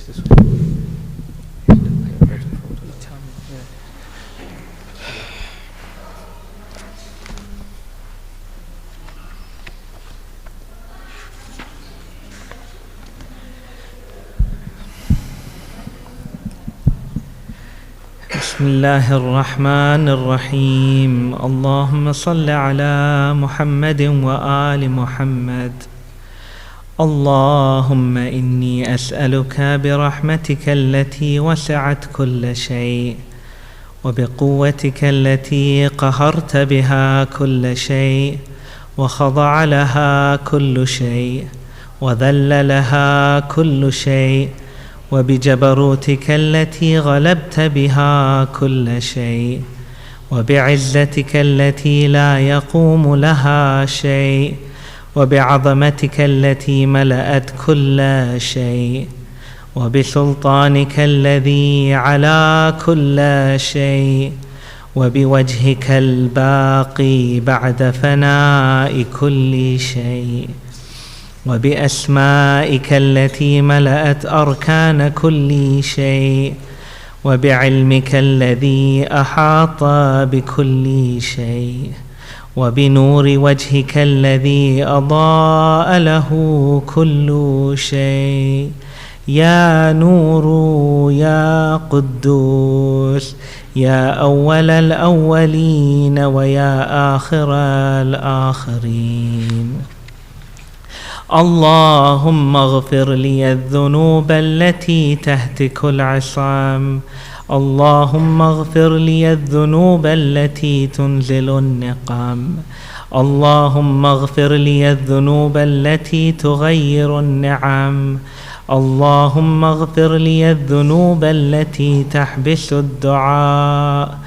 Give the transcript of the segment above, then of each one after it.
بسم الله الرحمن الرحيم. اللهم صل على محمد وآل محمد. اللهم إني أسألك برحمتك التي وسعت كل شيء وبقوتك التي قهرت بها كل شيء وخضع لها كل شيء وذل لها كل شيء وبجبروتك التي غلبت بها كل شيء وبعزتك التي لا يقوم لها شيء وبعظمتك التي ملأت كل شيء وبسلطانك الذي على كل شيء وبوجهك الباقي بعد فناء كل شيء وبأسمائك التي ملأت أركان كل شيء وبعلمك الذي أحاط بكل شيء وبنور وجهك الذي أضاء له كل شيء. يا نور يا قدوس يا أول الأولين ويا آخر الآخرين. اللهم اغفر لي الذنوب التي تهتك العصام. اللهم اغفر لي الذنوب التي تنزل النقم. اللهم اغفر لي الذنوب التي تغير النعم. اللهم اغفر لي الذنوب التي تحبس الدعاء.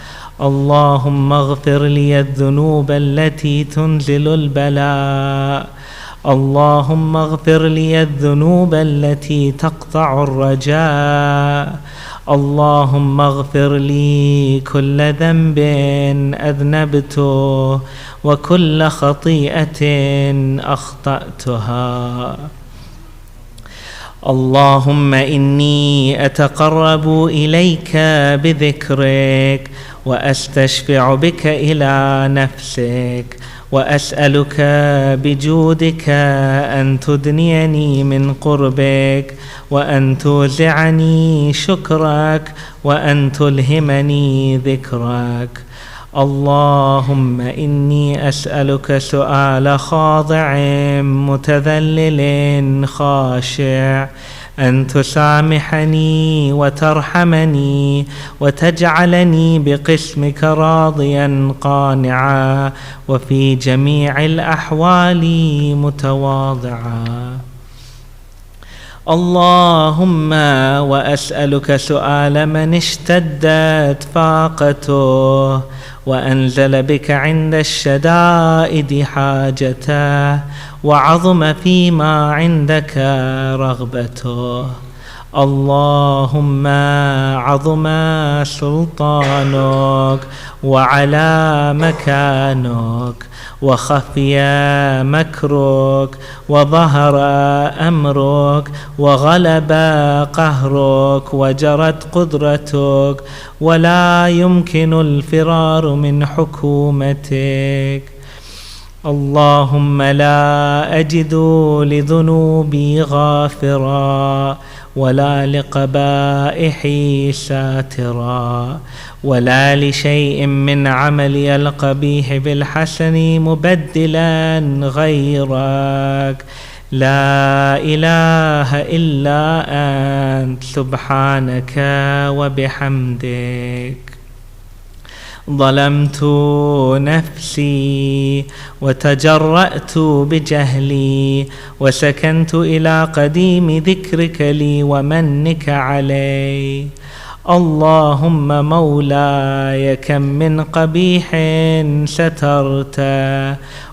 اللهم اغفر لي الذنوب التي تنزل البلاء. اللهم اغفر لي الذنوب التي تقطع الرجاء. اللهم اغفر لي كل ذنب أذنبته وكل خطيئة أخطأتها. اللهم إني أتقرب إليك بذكرك وأستشفع بك إلى نفسك وأسألك بجودك أن تدنيني من قربك وأن توزعني شكرك وأن تلهمني ذكرك. اللهم إني أسألك سؤال خاضع متذلل خاشع أن تسامحني وترحمني وتجعلني بقسمك راضيا قانعا وفي جميع الأحوال متواضعا. اللهم وأسألك سؤال من اشتدت فاقته وأنزل بك عند الشدائد حاجته وعظم فيما عندك رغبته. اللهم عظم سلطانك وعلى مكانك وخفي مكرك وظهر أمرك وغلب قهرك وجرت قدرتك ولا يمكن الفرار من حكومتك. اللهم لا أجد لذنوبي غافرا ولا لقبائحي ساترا ولا لشيء من عملي القبيح بالحسن مبدلا غيرك. لا إله إلا أنت سبحانك وبحمدك. ظلمت نفسي وتجرأت بجهلي وسكنت إلى قديم ذكرك لي ومنك علي. اللهم مولاي كم من قبيح سترت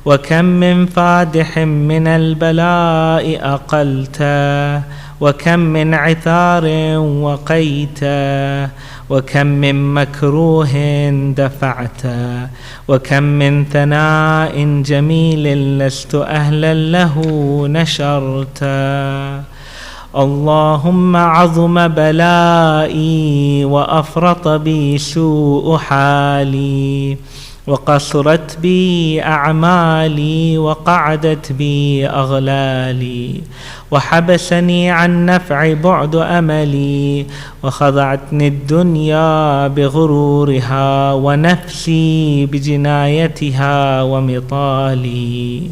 وكم من فادح من البلاء أقلت وكم من عثار وقيت وكم من مكروه دفعت وكم من ثناء جميل لست أهلا له نشرت. اللهم عظم بلائي وأفرط بي سوء حالي، وقصرت بي أعمالي وقعدت بي أغلالي، وحبسني عن نفع بعد أملي، وخضعتني الدنيا بغرورها ونفسي بجنايتها ومطالي.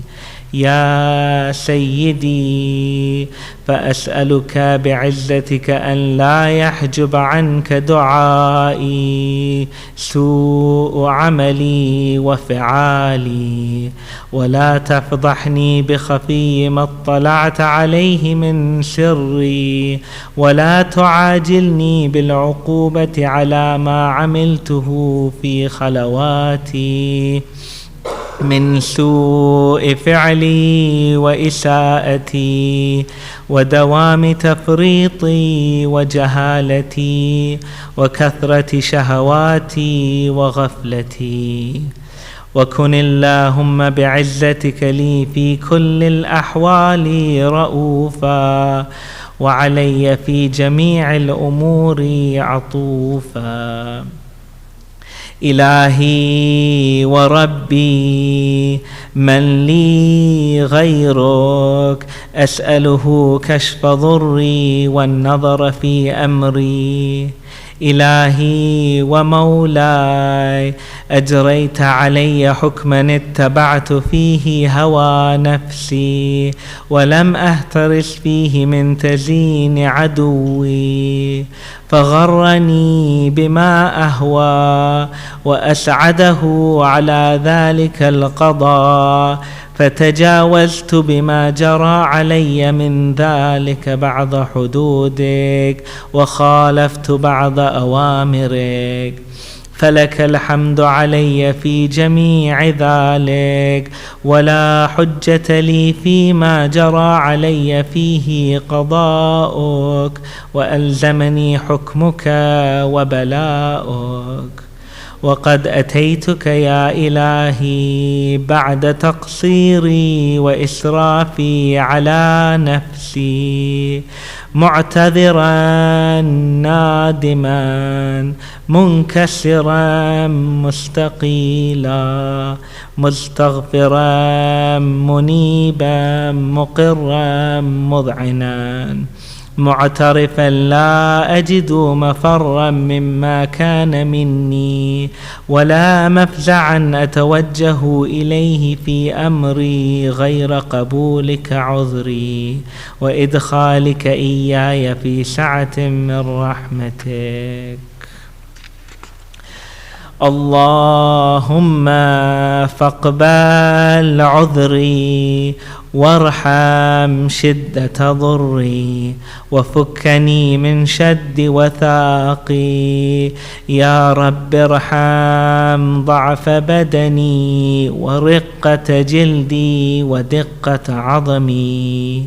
يا سيدي، فأسألك بعزتك أن لا يحجب عنك دعائي سوء عملي وفعالي، ولا تفضحني بخفي ما اطلعت عليه من سري، ولا تعاجلني بالعقوبة على ما عملته في خلواتي من سوء فعلي وإساءتي ودوام تفريطي وجهالتي وكثرة شهواتي وغفلتي. وكن اللهم بعزتك لي في كل الأحوال رؤوفا، وعلي في جميع الأمور عطوفا. إلهي وربي، من لي غيرك؟ أسأله كشف ضري والنظر في أمري. إلهي ومولاي، أجريت علي حكما اتبعت فيه هوى نفسي، ولم أهترس فيه من تزيين عدوي، فغرني بما أهوى وأسعده على ذلك القضاء، فتجاوزت بما جرى علي من ذلك بعض حدودك، وخالفت بعض أوامرك، فلك الحمد علي في جميع ذلك، ولا حجة لي فيما جرى علي فيه قضاؤك، وألزمني حكمك وبلاؤك. وقد أتيتك يا إلهي بعد تقصيري وإسرافي على نفسي، معتذرا نادما منكسرا مستقيلا، مستغفرا منيبا مقرا مذعنا، معترفا لا أجد مفرا مما كان مني، ولا مفزعا أتوجه إليه في أمري غير قبولك عذري، وإدخالك إياي في سعة من رحمتك. اللهم فاقبل عذري، وارحم شدة ضري، وفكني من شد وثاقي. يا رب ارحم ضعف بدني، ورقة جلدي، ودقة عظمي.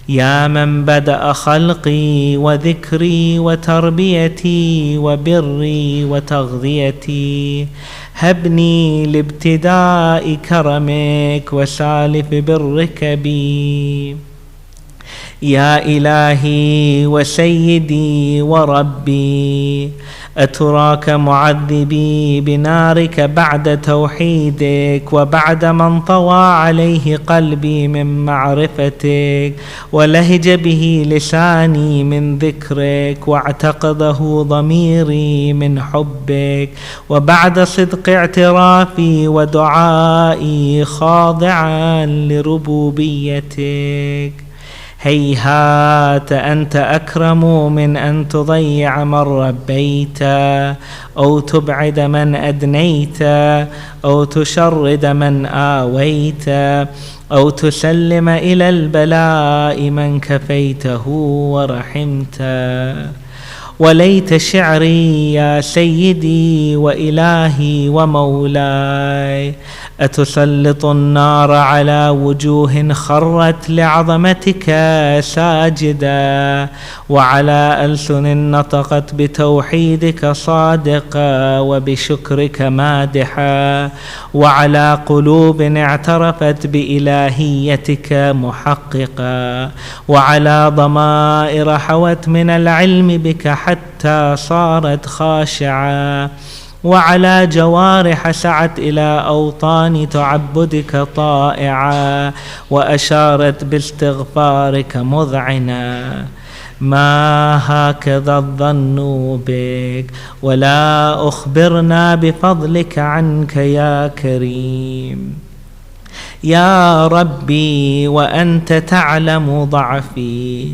يا من بدأ خلقي وذكري وتربيتي وبري وتغذيتي، هبني لابتداء كرمك وسالف برك بي. يا إلهي وسيدي وربي، أتراك معذبي بنارك بعد توحيدك، وبعد ما انطوى عليه قلبي من معرفتك، ولهج به لساني من ذكرك، واعتقده ضميري من حبك، وبعد صدق اعترافي ودعائي خاضعا لربوبيتك. هيهات أنت أكرم من أن تضيع من ربيت، أو تبعد من أدنيت، أو تشرد من آويت، أو تسلم إلى البلاء من كفيته ورحمت. وليت شعري يا سيدي وإلهي ومولاي، أتسلط النار على وجوه خرت لعظمتك ساجدا، وعلى ألسن نطقت بتوحيدك صادقا وبشكرك مادحا، وعلى قلوب اعترفت بإلهيتك محققا، وعلى ضمائر حوت من العلم بك حتى صارت خاشعة، وعلى جوارح سعت إلى أوطان تعبدك طائعة، وأشارت باستغفارك مذعنا. ما هكذا الظن بك، ولا أخبرنا بفضلك عنك يا كريم. يا ربي وأنت تعلم ضعفي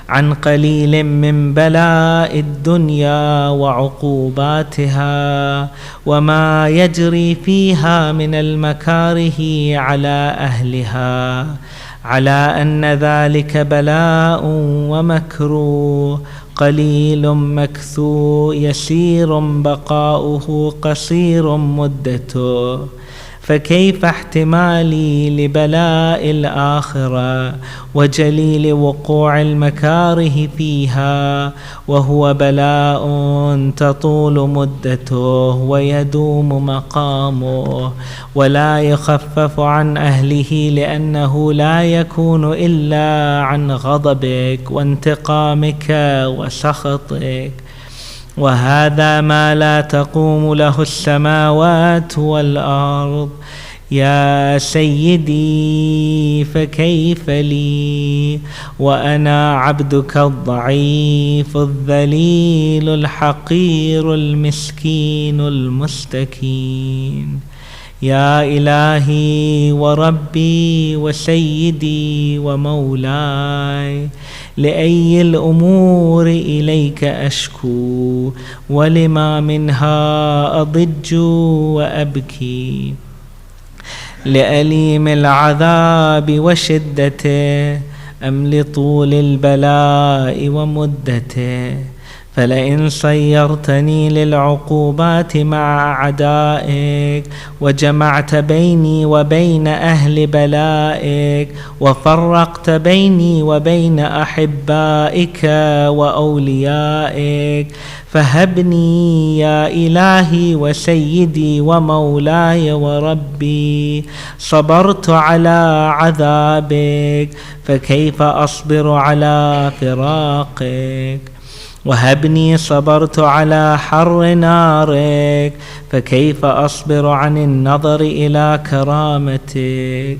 عن قليل من بلاء الدنيا وعقوباتها، وما يجري فيها من المكاره على أهلها، على أن ذلك بلاء ومكروه قليل مكثو يسير بقاؤه قصير مدته، فكيف احتمالي لبلاء الآخرة وجليل وقوع المكاره فيها، وهو بلاء تطول مدته ويدوم مقامه، ولا يخفف عن أهله، لأنه لا يكون إلا عن غضبك وانتقامك وسخطك، وهذا ما لا تقوم له السماوات والأرض. يا سيدي فكيف لي وأنا عبدك الضعيف الذليل الحقير المسكين المستكين. يا إلهي وربي وسيدي ومولاي، لأي الأمور إليك أشكو، ولما منها أضج وأبكي، لأليم العذاب وشدته أم لطول البلاء ومدته؟ فلئن صيرتني للعقوبات مع أعدائك، وجمعت بيني وبين أهل بلائك، وفرقت بيني وبين أحبائك وأوليائك، فهبني يا إلهي وسيدي ومولاي وربي. صبرت على عذابك، فكيف أصبر على فراقك؟ وهبني صبرت على حر نارك، فكيف أصبر عن النظر إلى كرامتك؟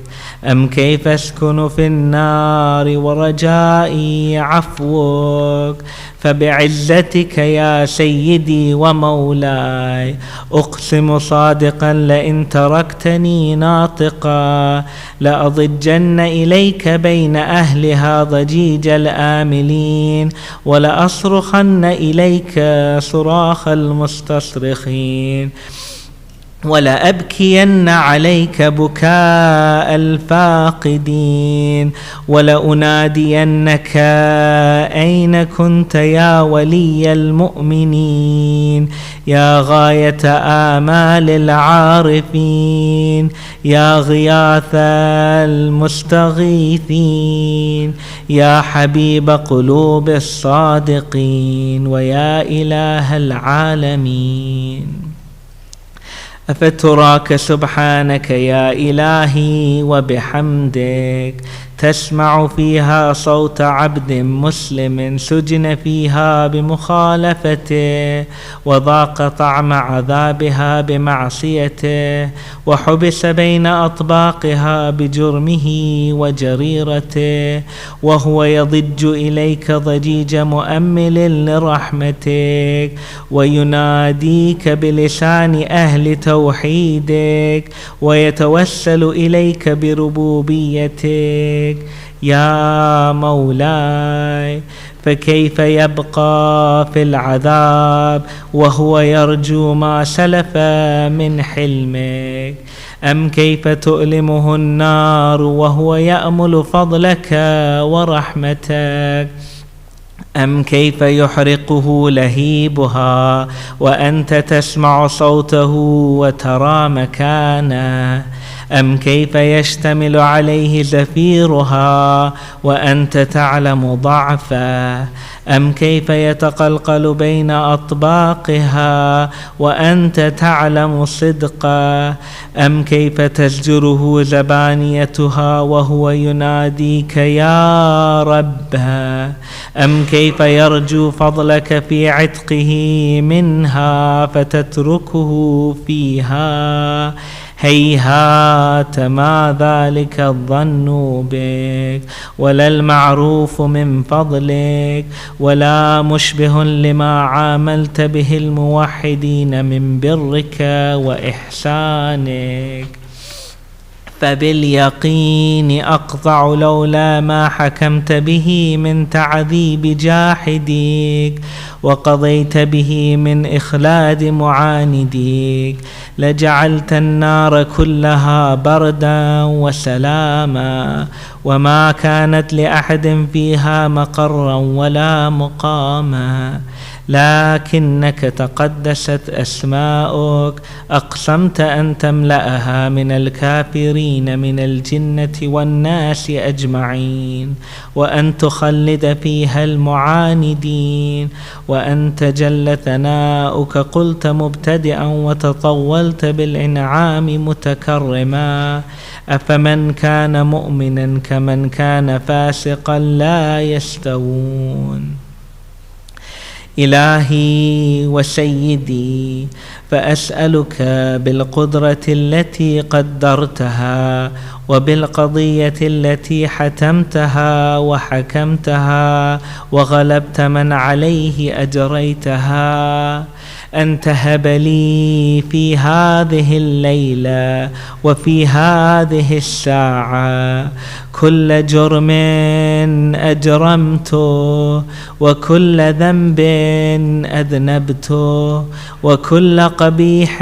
أم كيف أسكن في النار ورجائي عفوك؟ فبعزتك يا سيدي ومولاي أقسم صادقا، لئن تركتني ناطقا لأضجن إليك بين أهلها ضجيج الآملين، ولأصرخن إليك صراخ المستصرخين، ولأبكين عليك بكاء الفاقدين، ولأنادينك أين كنت يا ولي المؤمنين، يا غاية آمال العارفين، يا غياث المستغيثين، يا حبيب قلوب الصادقين، ويا إله العالمين. أفتراك سبحانك يا إلهي وبحمدك تسمع فيها صوت عبد مسلم سجن فيها بمخالفته، وذاق طعم عذابها بمعصيته، وحبس بين أطباقها بجرمه وجريرته، وهو يضج إليك ضجيج مؤمل لرحمتك، ويناديك بلسان أهل توحيدك، ويتوسل إليك بربوبيتك. يا مولاي فكيف يبقى في العذاب وهو يرجو ما سلف من حلمك؟ أم كيف تؤلمه النار وهو يأمل فضلك ورحمتك؟ أم كيف يحرقه لهيبها وأنت تسمع صوته وترى مكانه؟ أم كيف يشتمل عليه زفيرها وأنت تعلم ضعفه؟ أم كيف يتقلقل بين أطباقها وأنت تعلم صدقه؟ أم كيف تزجره زبانيتها وهو يناديك يا ربها؟ أم كيف يرجو فضلك في عتقه منها فتتركه فيها؟ هيهات ما ذلك الظن بك ولا المعروف من فضلك ولا مشبه لما عاملت به الموحدين من برك وإحسانك. فباليقين أقطع لولا ما حكمت به من تعذيب جاحديك وقضيت به من إخلاد معانديك لجعلت النار كلها بردا وسلاما وما كانت لأحد فيها مقرا ولا مقاما. لكنك تقدست أسماؤك أقسمت أن تملأها من الكافرين من الجنة والناس أجمعين وأن تخلد فيها المعاندين. وأنت جل ثناؤك قلت مبتدئا وتطولت بالإنعام متكرما أفمن كان مؤمنا كمن كان فاسقا لا يستوون. إلهي وسيدي فأسألك بالقدرة التي قدرتها وبالقضية التي حتمتها وحكمتها وغلبت من عليه أجريتها أن تهب لي في هذه الليلة وفي هذه الساعة كل جرم أجرمته وكل ذنب أذنبته وكل قبيح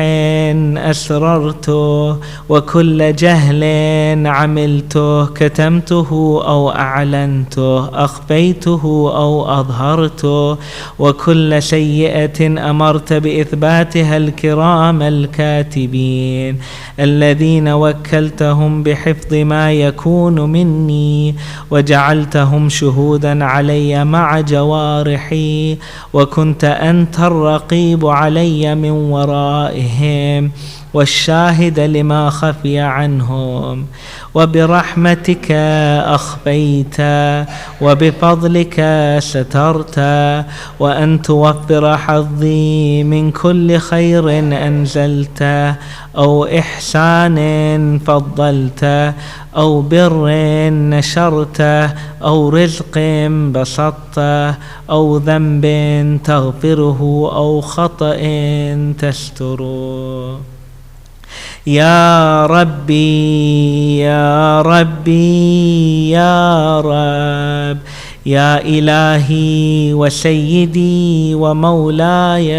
أسررته وكل جهل عملته كتمته أو أعلنته أخفيته أو أظهرته وكل سيئة أمرت بإثباتها الكرام الكاتبين الذين وكلتهم بحفظ ما يكون مني وجعلتهم شهودا علي مع جوارحي وكنت أنت الرقيب علي من ورائهم والشاهد لما خفي عنهم وبرحمتك أخفيت وبفضلك سترت وأن توفر حظي من كل خير أنزلت أو إحسان فضلت أو بر نشرت أو رزق بسطت أو ذنب تغفره أو خطأ تستره. يا ربي يا ربي يا رب يا إلهي وسيدي ومولاي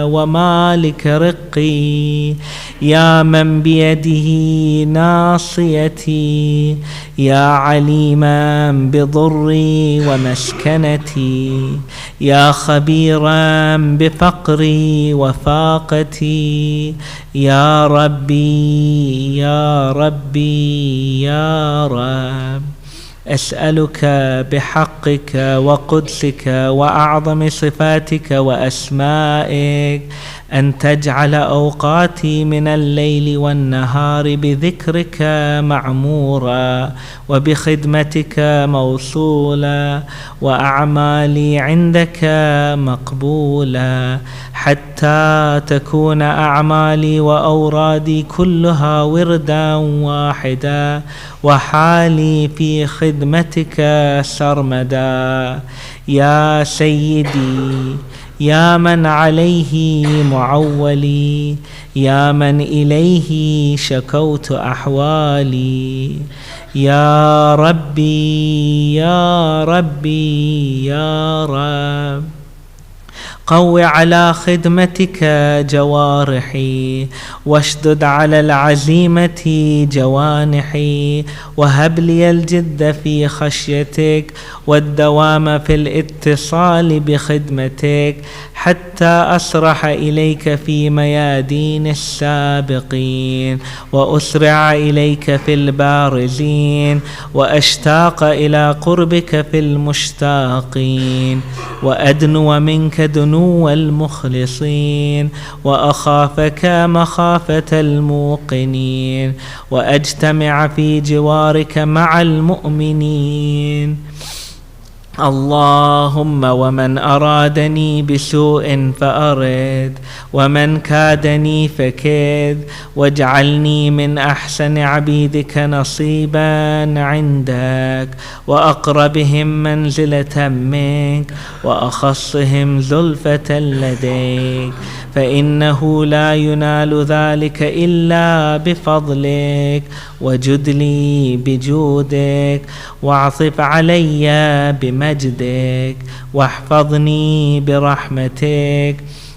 ومالك رقي يا من بيده ناصيتي يا عليما بضري ومسكنتي يا خبيرا بفقري وفاقتي يا ربي يا ربي يا رب أسألك بحقك وقدسك وأعظم صفاتك وأسمائك أن تجعل أوقاتي من الليل والنهار بذكرك معمورا وبخدمتك موصولا وأعمالي عندك مقبولا حتى تكون أعمالي وأورادي كلها وردا واحدا وحالي في خدمتك سرمدا. يا سيدي يا من عليه معولي يا من إليه شكوت أحوالي يا ربي يا ربي يا رب قو على خدمتك جوارحي، واشدد على العزيمة جوانحي، وهب لي الجد في خشيتك والدوام في الاتصال بخدمتك، حتى أسرح إليك في ميادين السابقين، وأسرع إليك في البارزين، وأشتاق إلى قربك في المشتاقين، وأدنو منك دنو المخلصين، وأخافك مخافة الموقنين، وأجتمع في جوارك مع المؤمنين. اللهم ومن أرادني بسوء فأرد، ومن كادني فكد، واجعلني من أحسن عبيدك نصيبا عندك، وأقربهم منزلة منك، وأخصهم زلفة لديك، فإنه لا ينال ذلك إلا بفضلك، وجد لي بجودك، واعطف علي بمجدك، واحفظني برحمتك،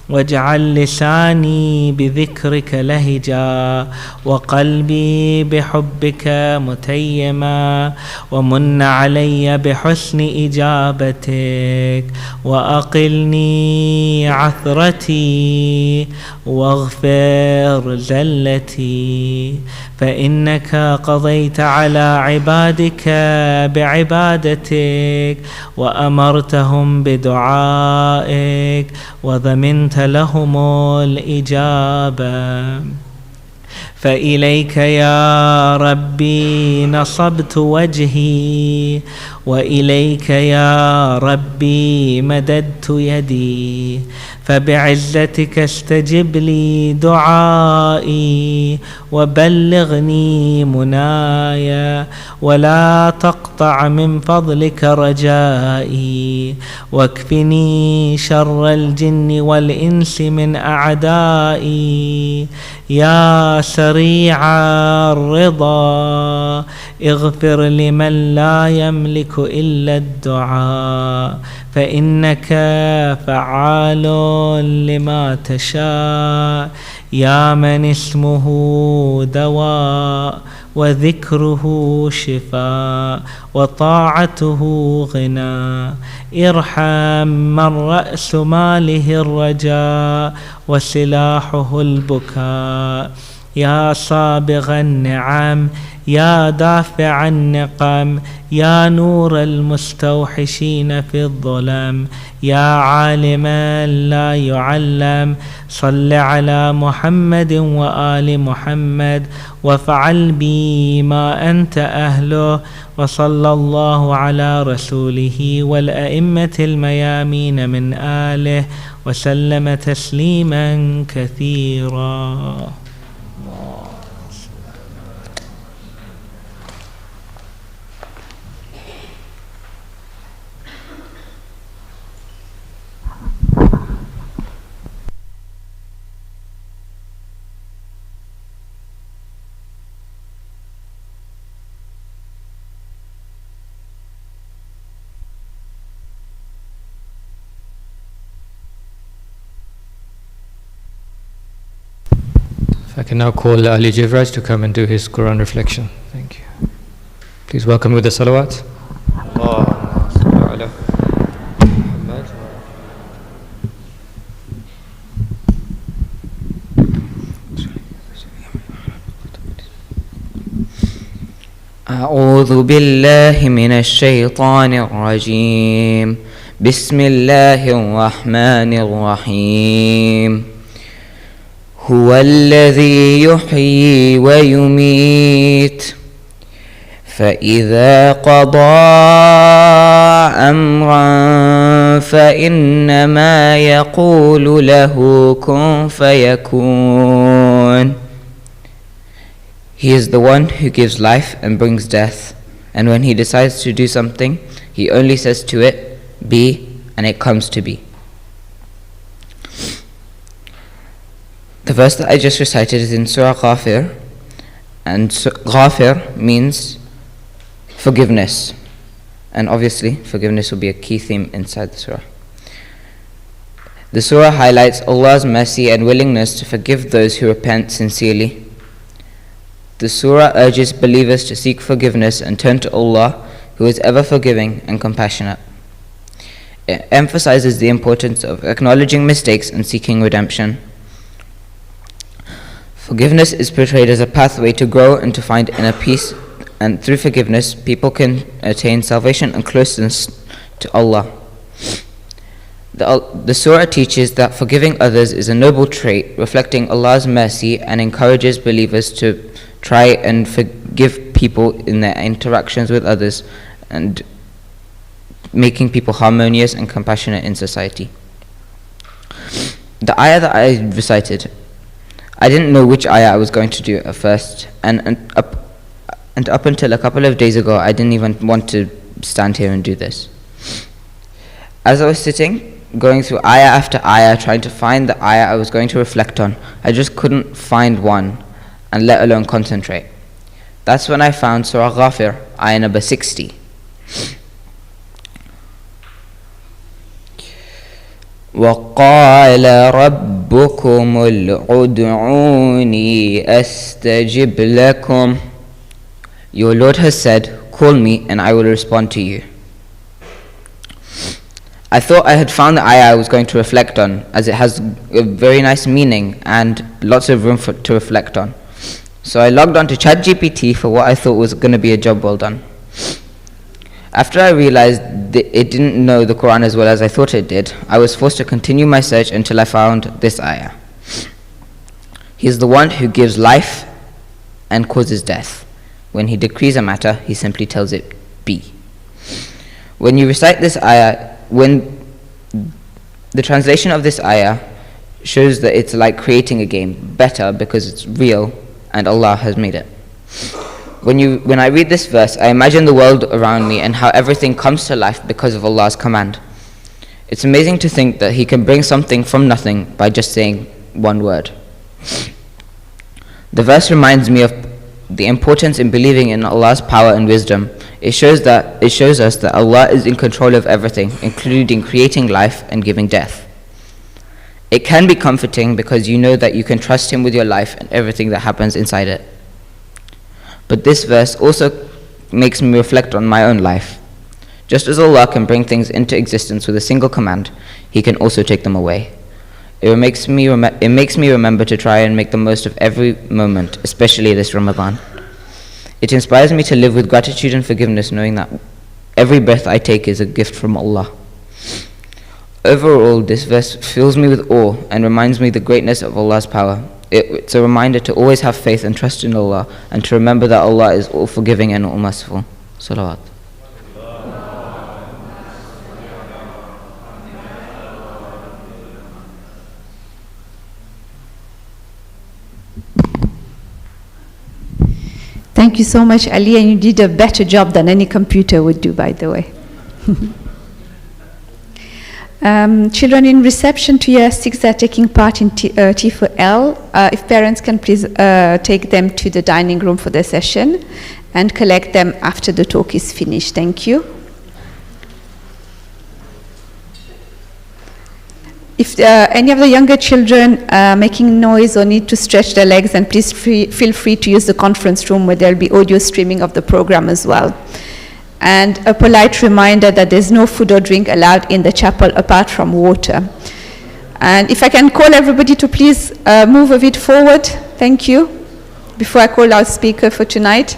واجعل لساني بذكرك لهجا، وقلبي بحبك متيما، ومن علي بحسن إجابتك، وأقلني عثرتي، واغفر زلتي، فإنك قضيت على عبادك بعبادتك، وأمرتهم بدعائك، وضمنت لهم الإجابة. فإليك يا ربي نصبت وجهي، وإليك يا ربي مددت يدي، فبعزتك استجب لي دعائي، وبلغني منايا، ولا تقطع من فضلك رجائي، واكفني شر الجن والإنس من أعدائي. يا سريع الرضا اغفر لمن لا يملك إلا الدعاء، فإنك فعال لما تشاء. يا من اسمه دواء، وذكره شفاء، وطاعته غنى، ارحم من رأس ماله الرجاء، وسلاحه البكاء. يا صابغ النعم، يا دافع النقم، يا نور المستوحشين في الظلم، يا عالما لا يعلم، صل على محمد وآل محمد، وافعل بي ما أنت أهله. وصلى الله على رسوله والأئمة الميامين من آله، وسلم تسليما كثيرا. I can now call Ali Jivraj to come and do his Quran reflection. Thank you. Please welcome with the salawat. أعوذ بالله من الشيطان الرجيم. بسم الله الرحمن الرحيم. هو الذي يحيي ويميت، فإذا قضى أمرا فإنما يقول له كن فيكون. He is the one who gives life and brings death, and when he decides to do something, he only says to it, be, and it comes to be. The verse that I just recited is in Surah Ghafir, and Ghafir means forgiveness, and obviously forgiveness will be a key theme inside the surah. The surah highlights Allah's mercy and willingness to forgive those who repent sincerely. The surah urges believers to seek forgiveness and turn to Allah, who is ever forgiving and compassionate. It emphasizes the importance of acknowledging mistakes and seeking redemption. Forgiveness is portrayed as a pathway to grow and to find inner peace, and through forgiveness, people can attain salvation and closeness to Allah. The surah teaches that forgiving others is a noble trait, reflecting Allah's mercy, and encourages believers to try and forgive people in their interactions with others and making people harmonious and compassionate in society. The ayah that I recited, I didn't know which ayah I was going to do at first, and up until a couple of days ago, I didn't even want to stand here and do this. As I was sitting, going through ayah after ayah, trying to find the ayah I was going to reflect on, I just couldn't find one, and let alone concentrate. That's when I found Surah Ghafir, ayah number 60. وَقَالَ رَبُّكُمُ الْعُدْعُونِي أَسْتَجِبْ لَكُمْ. Your Lord has said, call me and I will respond to you. I thought I had found the ayah I was going to reflect on, as it has a very nice meaning and lots of room to reflect on. So I logged on to ChatGPT for what I thought was going to be a job well done. After I realized that it didn't know the Quran as well as I thought it did, I was forced to continue my search until I found this ayah. He is the one who gives life and causes death. When he decrees a matter, he simply tells it be. When you recite this ayah, when the translation of this ayah shows that it's like creating a game, better because it's real and Allah has made it. When I read this verse, I imagine the world around me and how everything comes to life because of Allah's command. It's amazing to think that He can bring something from nothing by just saying one word. The verse reminds me of the importance in believing in Allah's power and wisdom. It shows us that Allah is in control of everything, including creating life and giving death. It can be comforting because you know that you can trust Him with your life and everything that happens inside it. But this verse also makes me reflect on my own life. Just as Allah can bring things into existence with a single command, He can also take them away. It makes me remember to try and make the most of every moment, especially this Ramadan. It inspires me to live with gratitude and forgiveness, knowing that every breath I take is a gift from Allah. Overall, this verse fills me with awe and reminds me the greatness of Allah's power. It's a reminder to always have faith and trust in Allah, and to remember that Allah is all forgiving and all merciful. Salawat. Thank you so much, Ali, and you did a better job than any computer would do, by the way. Children in reception to year 6 that are taking part in T4L, if parents can please take them to the dining room for the session and collect them after the talk is finished. Thank you. If any of the younger children are making noise or need to stretch their legs, then please feel free to use the conference room where there will be audio streaming of the program as well. And a polite reminder that there's no food or drink allowed in the chapel apart from water. And if I can call everybody to please move a bit forward, thank you, before I call our speaker for tonight.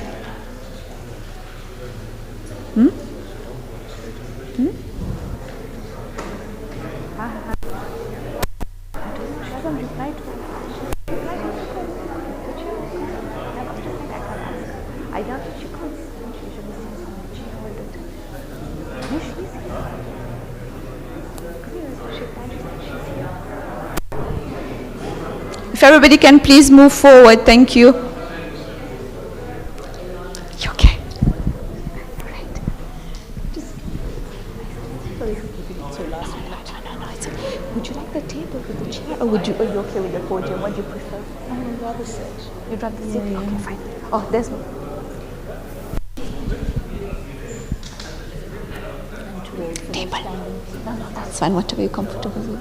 If everybody can please move forward, thank you. You okay? All right. Sorry for keeping it so last minute. No, it's okay. Would you like the table with the chair, or are you okay with the podium? What do you prefer? I would rather sit. You'd rather sit? Yeah. Okay, fine. Oh, there's one. Table. No, that's fine. Whatever you're comfortable with.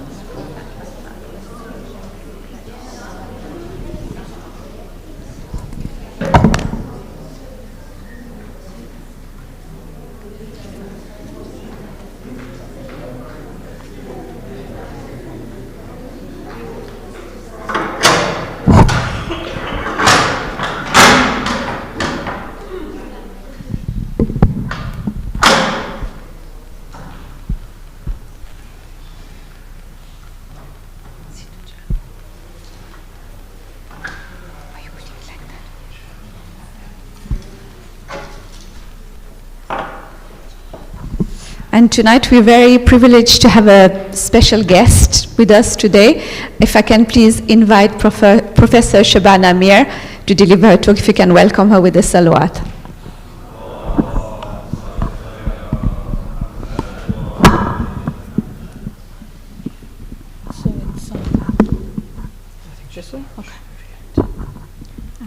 And tonight we're very privileged to have a special guest with us today. If I can please invite Professor Shabana Mir to deliver her talk, if you can welcome her with a salawat.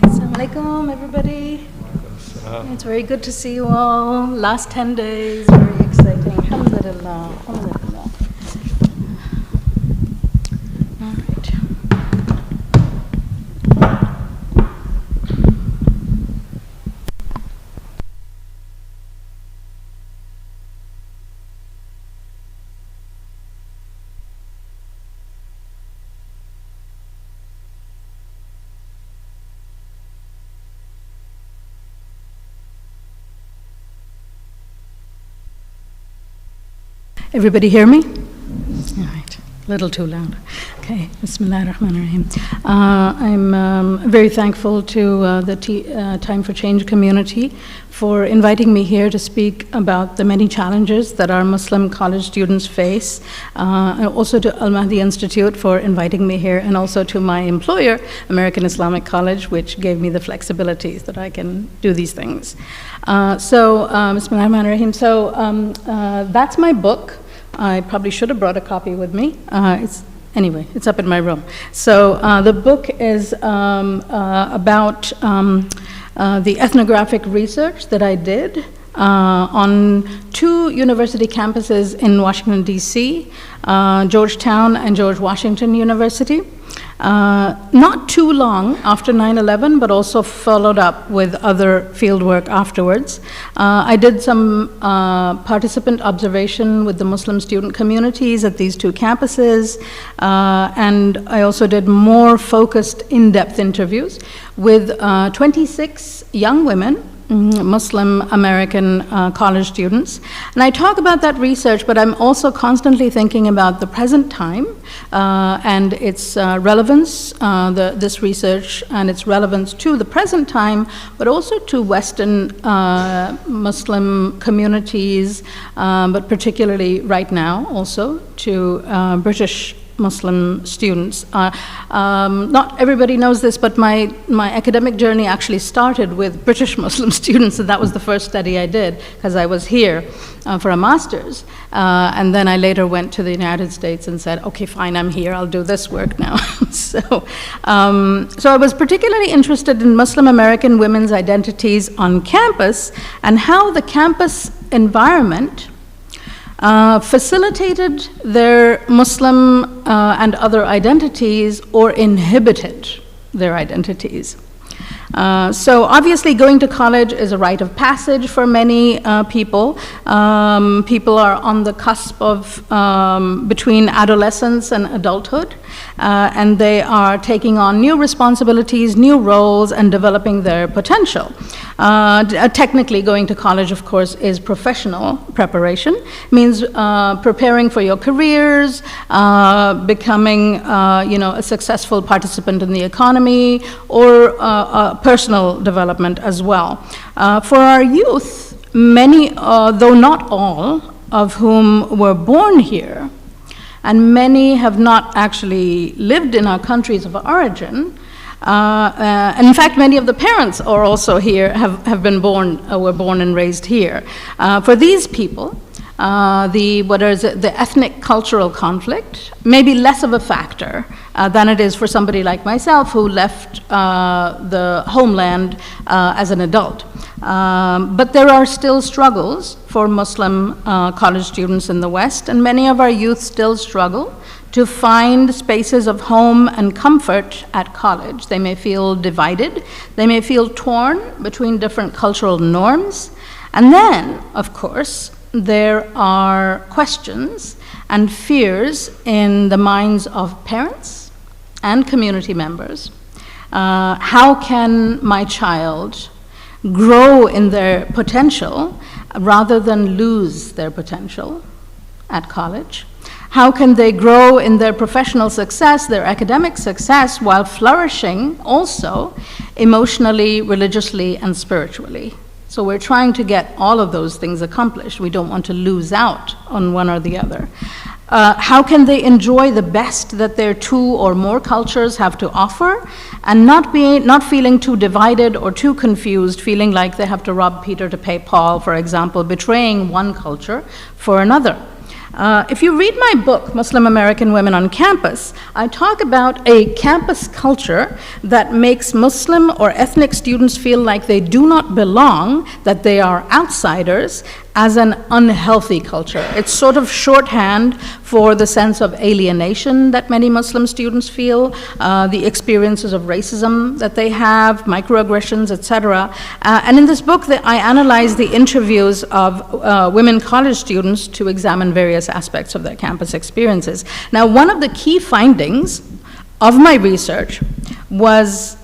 Assalamu alaikum, everybody. It's very good to see you all. Last 10 days, very exciting. Alhamdulillah. Alhamdulillah. All right. Everybody hear me? All right, a little too loud. Okay, Bismillah ar-Rahman ar-Rahim. I'm very thankful to the Time for Change community for inviting me here to speak about the many challenges that our Muslim college students face, and also to Al-Mahdi Institute for inviting me here, and also to my employer, American Islamic College, which gave me the flexibilities that I can do these things. Bismillah ar-Rahman ar-Rahim. So that's my book. I probably should have brought a copy with me. Anyway, it's up in my room. So the book is about the ethnographic research that I did on 2 university campuses in Washington, D.C., Georgetown and George Washington University. Not too long after 9/11, but also followed up with other fieldwork afterwards. I did some participant observation with the Muslim student communities at these 2 campuses, and I also did more focused, in-depth interviews with 26 young women, Muslim American college students. And I talk about that research, but I'm also constantly thinking about the present time and its relevance, this research and its relevance to the present time, but also to Western Muslim communities, but particularly right now also to British Muslim students. Not everybody knows this, but my academic journey actually started with British Muslim students, and that was the first study I did, because I was here for a master's. And then I later went to the United States and said, okay, fine, I'm here, I'll do this work now. So I was particularly interested in Muslim American women's identities on campus and how the campus environment facilitated their Muslim and other identities or inhibited their identities. So obviously going to college is a rite of passage for many people. People are on the cusp of between adolescence and adulthood, and they are taking on new responsibilities, new roles, and developing their potential. Technically, going to college, of course, is professional preparation. It means preparing for your careers, becoming, a successful participant in the economy, or personal development as well. For our youth, many, though not all, of whom were born here, and many have not actually lived in our countries of origin. And in fact, many of the parents are also here, have been born, were born and raised here. For these people, the ethnic cultural conflict may be less of a factor than it is for somebody like myself who left the homeland as an adult. But there are still struggles for Muslim college students in the West, and many of our youth still struggle to find spaces of home and comfort at college. They may feel divided, they may feel torn between different cultural norms, and then, of course, there are questions and fears in the minds of parents and community members. How can my child grow in their potential rather than lose their potential at college? How can they grow in their professional success, their academic success, while flourishing also emotionally, religiously, and spiritually? So we're trying to get all of those things accomplished. We don't want to lose out on one or the other. How can they enjoy the best that their two or more cultures have to offer, and not feeling too divided or too confused, feeling like they have to rob Peter to pay Paul, for example, betraying one culture for another? If you read my book, Muslim American Women on Campus, I talk about a campus culture that makes Muslim or ethnic students feel like they do not belong, that they are outsiders, as an unhealthy culture. It's sort of shorthand for the sense of alienation that many Muslim students feel, the experiences of racism that they have, microaggressions, etc. And in this book, I analyze the interviews of women college students to examine various aspects of their campus experiences. Now, one of the key findings of my research was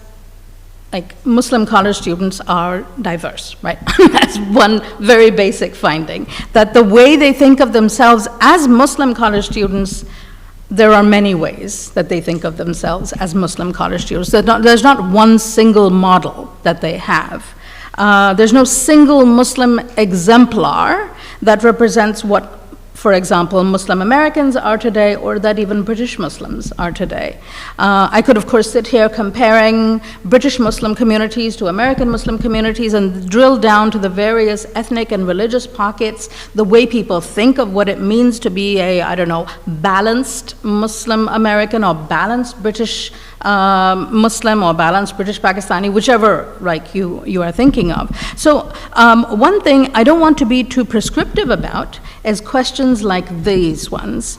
Muslim college students are diverse, right? That's one very basic finding, that the way they think of themselves as Muslim college students, there are many ways that they think of themselves as Muslim college students. There's not one single model that they have. There's no single Muslim exemplar that represents what, for example, Muslim Americans are today, or that even British Muslims are today. I could, of course, sit here comparing British Muslim communities to American Muslim communities and drill down to the various ethnic and religious pockets, the way people think of what it means to be a, balanced Muslim American or balanced British Muslim or balanced British Pakistani, whichever you are thinking of. So one thing I don't want to be too prescriptive about is questions like these ones.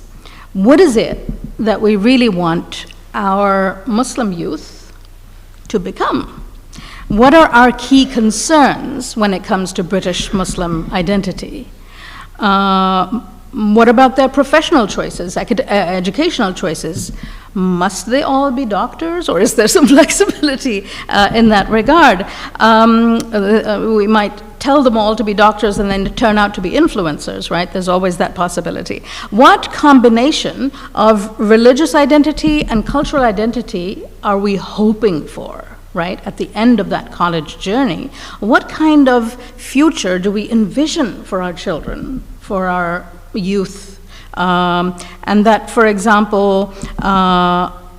What is it that we really want our Muslim youth to become? What are our key concerns when it comes to British Muslim identity? What about their professional choices, educational choices? Must they all be doctors, or is there some flexibility in that regard? We might tell them all to be doctors and then turn out to be influencers, right? There's always that possibility. What combination of religious identity and cultural identity are we hoping for, right, at the end of that college journey? What kind of future do we envision for our children, for our youth? And that, for example,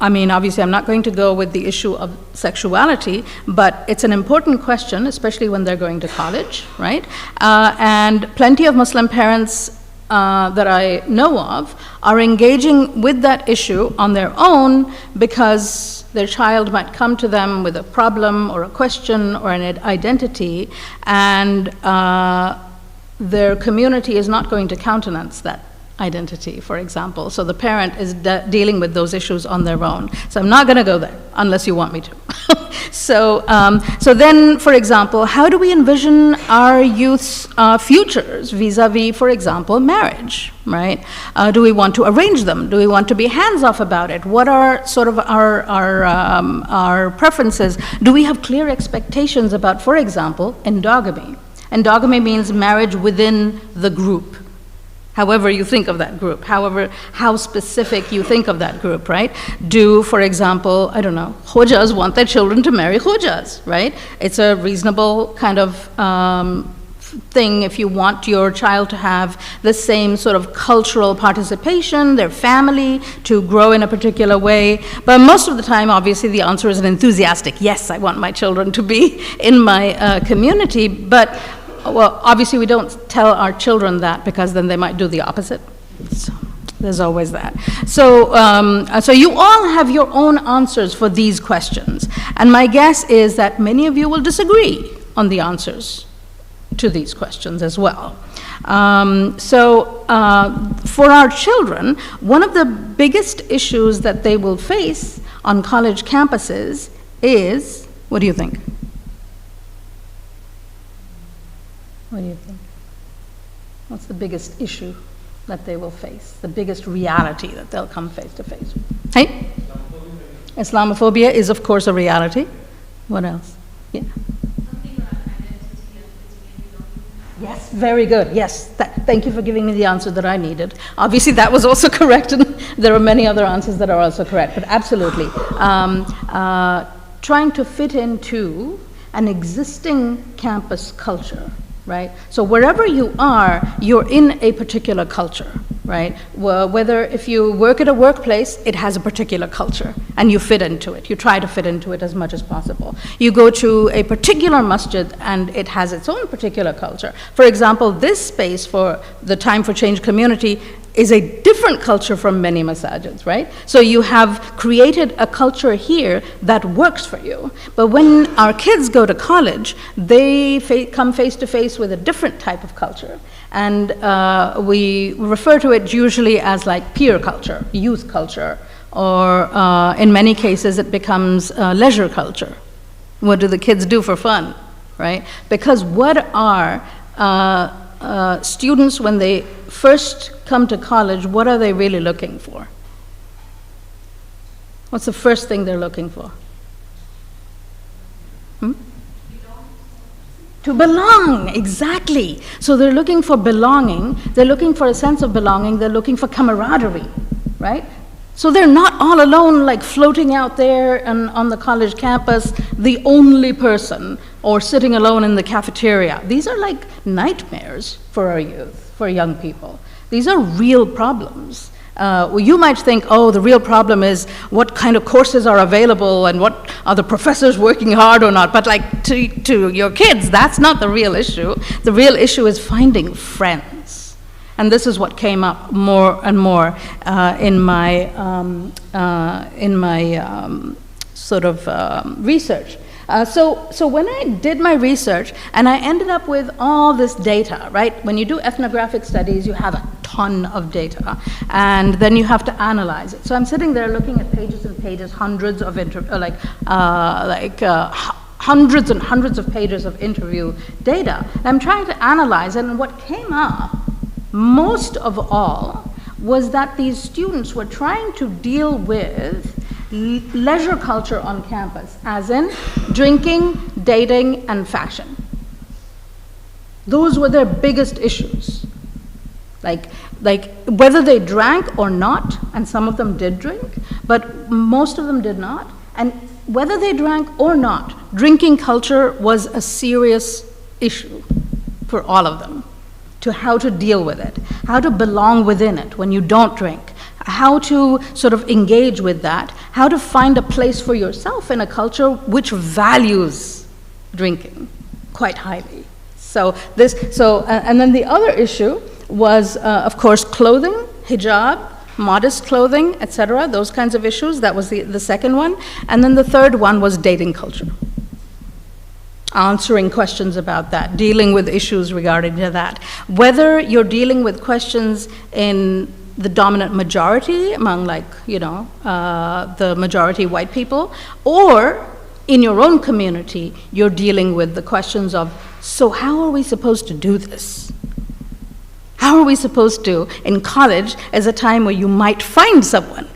obviously I'm not going to go with the issue of sexuality, but it's an important question, especially when they're going to college, right? And plenty of Muslim parents that I know of are engaging with that issue on their own because their child might come to them with a problem or a question or an identity, and their community is not going to countenance that identity, for example. So the parent is dealing with those issues on their own. So I'm not going to go there unless you want me to. So then, for example, how do we envision our youth's futures vis-a-vis, for example, marriage, right? Do we want to arrange them? Do we want to be hands-off about it? What are sort of our preferences? Do we have clear expectations about, for example, endogamy? Endogamy means marriage within the group, however you think of that group, how specific you think of that group, right? Do, for example, Khojas want their children to marry Khojas, right? It's a reasonable kind of thing if you want your child to have the same sort of cultural participation, their family to grow in a particular way. But most of the time, obviously, the answer is an enthusiastic, yes, I want my children to be in my community, but well, obviously we don't tell our children that because then they might do the opposite. So there's always that. So you all have your own answers for these questions. And my guess is that many of you will disagree on the answers to these questions as well. For our children, one of the biggest issues that they will face on college campuses is, what do you think? What do you think? What's the biggest issue that they will face? The biggest reality that they'll come face to face with? Hey? Islamophobia is, of course, a reality. What else? Yeah. Yes, very good. Yes, thank you for giving me the answer that I needed. Obviously, that was also correct, and there are many other answers that are also correct, but absolutely. Trying to fit into an existing campus culture, right? So wherever you are, you're in a particular culture, right? Well, whether if you work at a workplace, it has a particular culture, and you fit into it. You try to fit into it as much as possible. You go to a particular masjid, and it has its own particular culture. For example, this space for the Time for Change community is a different culture from many masajids, right? So you have created a culture here that works for you. But when our kids go to college, they come face to face with a different type of culture. And we refer to it usually as like peer culture, youth culture, or in many cases it becomes leisure culture. What do the kids do for fun, right? Because what are students, when they first come to college, what are they really looking for? What's the first thing they're looking for? To belong, exactly. So they're looking for belonging, they're looking for a sense of belonging, they're looking for camaraderie, right? So they're not all alone, like floating out there and on the college campus, the only person, or sitting alone in the cafeteria. These are like nightmares for our youth, for young people. These are real problems. Well, you might think, oh, the real problem is what kind of courses are available and what are the professors working hard or not. But like to your kids, that's not the real issue. The real issue is finding friends. And this is what came up more and more in my research. So when I did my research, and I ended up with all this data, right? When you do ethnographic studies, you have a ton of data, and then you have to analyze it. So I'm sitting there looking at pages and pages, hundreds and hundreds of pages of interview data. And I'm trying to analyze it, and what came up, most of all, was that these students were trying to deal with leisure culture on campus, as in drinking, dating, and fashion. Those were their biggest issues. Like whether they drank or not, and some of them did drink, but most of them did not, and whether they drank or not, drinking culture was a serious issue for all of them, to how to deal with it, how to belong within it when you don't drink, how to sort of engage with that, how to find a place for yourself in a culture which values drinking quite highly. And then the other issue was, of course, clothing, hijab, modest clothing, etc., those kinds of issues. That was the second one. And then the third one was dating culture. Answering questions about that, dealing with issues regarding to that. Whether you're dealing with questions in the dominant majority among the majority white people, or in your own community, you're dealing with the questions of, so how are we supposed to do this? How are we supposed to, in college, as a time where you might find someone,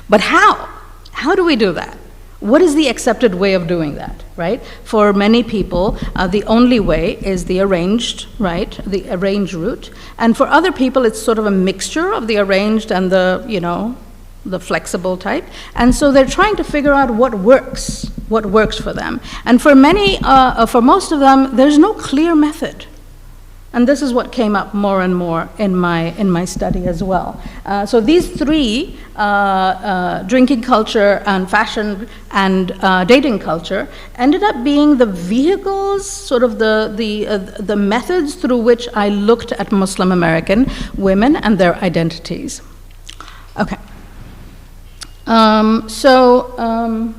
but how? How do we do that? What is the accepted way of doing that, right? For many people, the only way is the arranged, right? The arranged route. And for other people, it's sort of a mixture of the arranged and the flexible type. And so they're trying to figure out what works for them. And for most of them, there's no clear method. And this is what came up more and more in my study as well. So these three, drinking culture and fashion and dating culture, ended up being the vehicles, sort of the methods through which I looked at Muslim American women and their identities. Okay. So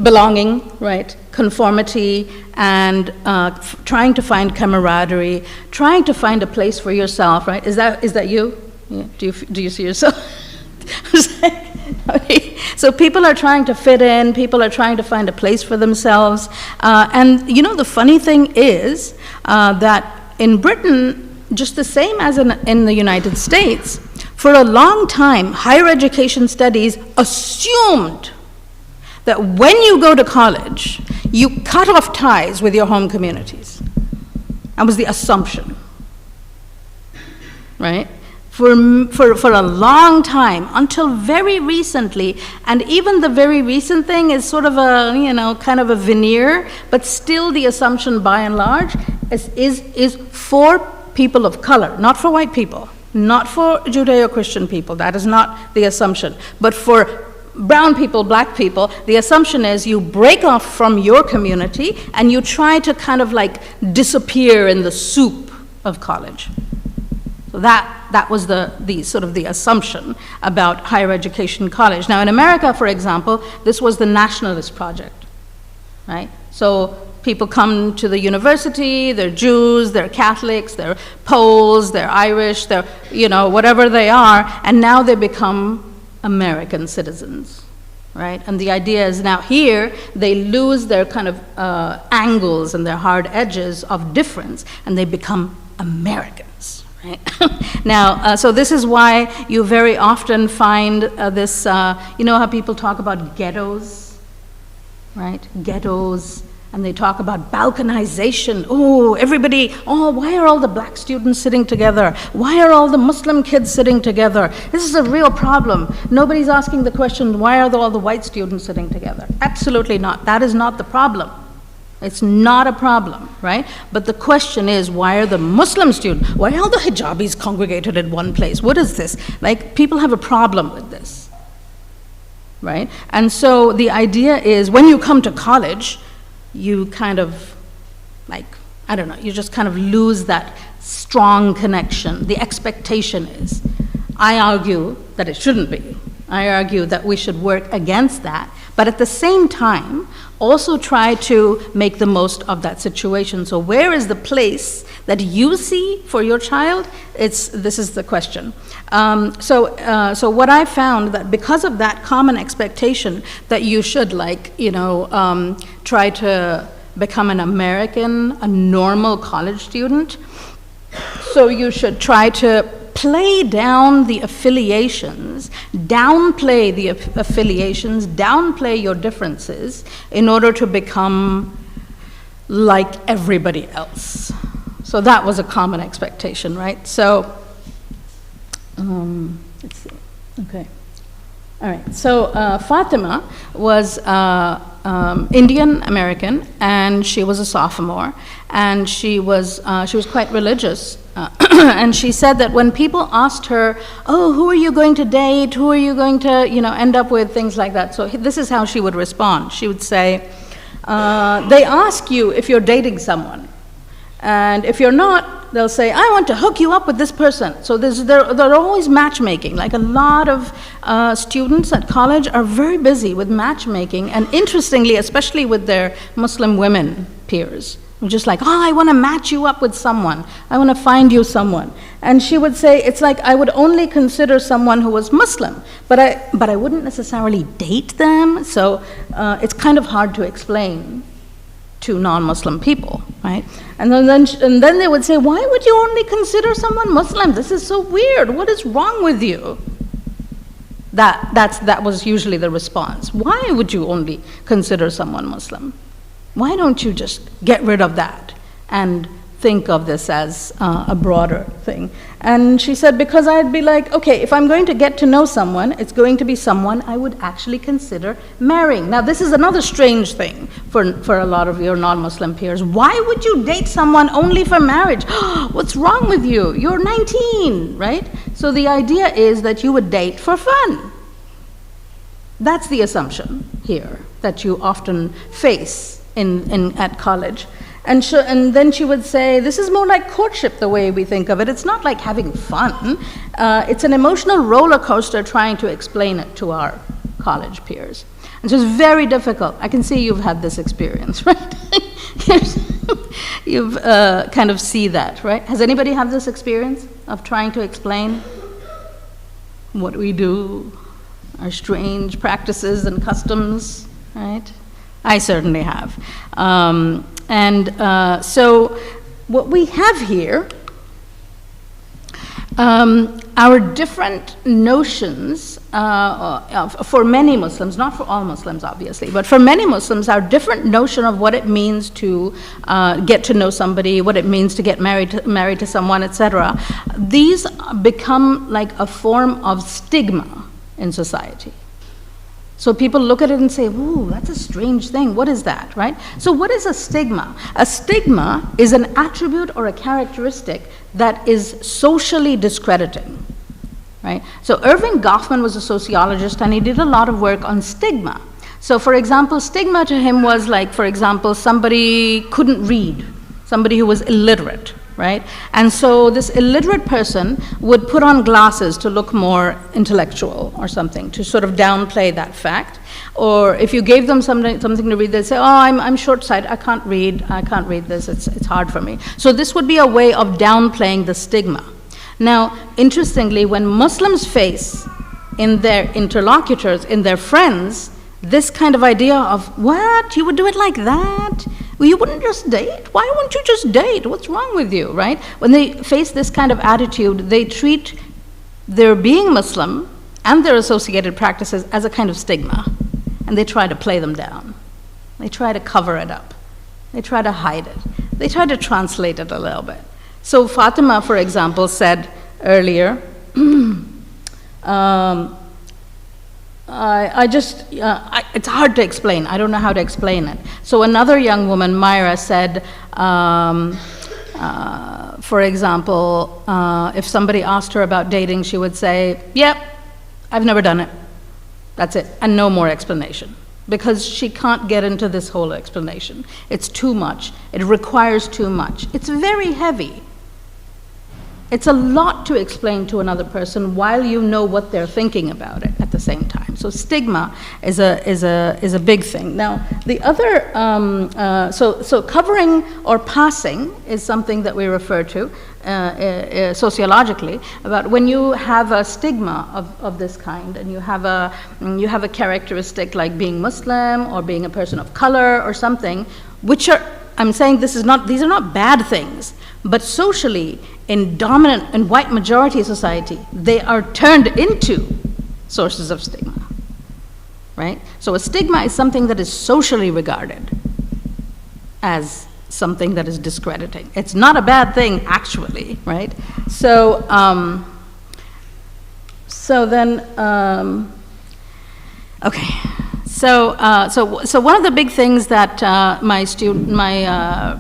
belonging, right? Conformity, and trying to find camaraderie, trying to find a place for yourself, right? Is that you? Yeah. Do you see yourself? Okay. So people are trying to fit in, people are trying to find a place for themselves. And the funny thing is that in Britain, just the same as in the United States, for a long time, higher education studies assumed that when you go to college, you cut off ties with your home communities. That was the assumption, right? For a long time, until very recently, and even the very recent thing is sort of a, kind of a veneer, but still the assumption by and large is for people of color, not for white people, not for Judeo-Christian people. That is not the assumption. But for brown people, black people, the assumption is you break off from your community and you try to kind of like disappear in the soup of college. So that was the sort of the assumption about higher education college. Now in America, for example, this was the nationalist project, right? So people come to the university, they're Jews, they're Catholics, they're Poles, they're Irish, they're, whatever they are, and now they become American citizens, right? And the idea is now here, they lose their kind of angles and their hard edges of difference, and they become Americans. Right? Now, so this is why you very often find this, you know how people talk about ghettos, right? Ghettos, and they talk about balkanization. Oh, everybody, why are all the black students sitting together? Why are all the Muslim kids sitting together? This is a real problem. Nobody's asking the question, why are all the white students sitting together? Absolutely not. That is not the problem. It's not a problem, right? But the question is, why are the Muslim students, why are all the hijabis congregated in one place? What is this? Like, people have a problem with this, right? And so the idea is, when you come to college, you kind of, you just kind of lose that strong connection. The expectation is, I argue that it shouldn't be. I argue that we should work against that, but at the same time, also try to make the most of that situation. So where is the place that you see for your child? This is the question. So what I found that because of that common expectation that you should try to become an American, a normal college student, so you should try to play down the affiliations, downplay the affiliations, downplay your differences in order to become like everybody else. So that was a common expectation, right? So, let's see, okay. All right, so Fatima was Indian American, and she was a sophomore, and she was quite religious. And she said that when people asked her, oh, who are you going to date? Who are you going to, end up with? Things like that. So this is how she would respond. She would say, they ask you if you're dating someone. And if you're not, they'll say, I want to hook you up with this person. So they're always matchmaking. Like, a lot of students at college are very busy with matchmaking. And interestingly, especially with their Muslim women peers. Just like, I want to match you up with someone. I want to find you someone. And she would say, it's like I would only consider someone who was Muslim, but I wouldn't necessarily date them. So it's kind of hard to explain to non-Muslim people, right? And then they would say, why would you only consider someone Muslim? This is so weird. What is wrong with you? That was usually the response. Why would you only consider someone Muslim? Why don't you just get rid of that and think of this as a broader thing? And she said, because I'd be like, okay, if I'm going to get to know someone, it's going to be someone I would actually consider marrying. Now, this is another strange thing for a lot of your non-Muslim peers. Why would you date someone only for marriage? What's wrong with you? You're 19, right? So the idea is that you would date for fun. That's the assumption here that you often face at college. And then she would say, this is more like courtship the way we think of it. It's not like having fun. It's an emotional roller coaster trying to explain it to our college peers. And so it's very difficult. I can see you've had this experience, right? You've kind of see that, right? Has anybody had this experience of trying to explain what we do, our strange practices and customs, right? I certainly have. So what we have here our different notions, for many Muslims, not for all Muslims obviously, but for many Muslims, our different notion of what it means to get to know somebody, what it means to get married to someone, etc., these become like a form of stigma in society. So people look at it and say, ooh, that's a strange thing. What is that, right? So what is a stigma? A stigma is an attribute or a characteristic that is socially discrediting, right? So Irving Goffman was a sociologist, and he did a lot of work on stigma. So for example, stigma to him was like, for example, somebody couldn't read, somebody who was illiterate, right? And so this illiterate person would put on glasses to look more intellectual or something, to sort of downplay that fact. Or if you gave them something to read, they'd say, oh, I'm short-sighted, I can't read this, it's hard for me. So this would be a way of downplaying the stigma. Now, interestingly, when Muslims face in their interlocutors, in their friends, this kind of idea of, what, you would do it like that? Well, you wouldn't just date? Why wouldn't you just date? What's wrong with you, right? When they face this kind of attitude, they treat their being Muslim and their associated practices as a kind of stigma, and they try to play them down. They try to cover it up. They try to hide it. They try to translate it a little bit. So Fatima, for example, said earlier, it's hard to explain. I don't know how to explain it. So another young woman, Myra, said, for example, if somebody asked her about dating, she would say, yep, I've never done it. That's it, and no more explanation. Because she can't get into this whole explanation. It's too much. It requires too much. It's very heavy. It's a lot to explain to another person while you know what they're thinking about it at the same time. So stigma is a big thing. Now, the other, so covering or passing is something that we refer to sociologically, about when you have a stigma of this kind, and you have a characteristic like being Muslim or being a person of color or something, which are, I'm saying these are not bad things, but socially, in dominant and white majority society, they are turned into sources of stigma, right? So a stigma is something that is socially regarded as something that is discrediting. It's not a bad thing, actually, right? So, okay. So one of the big things that my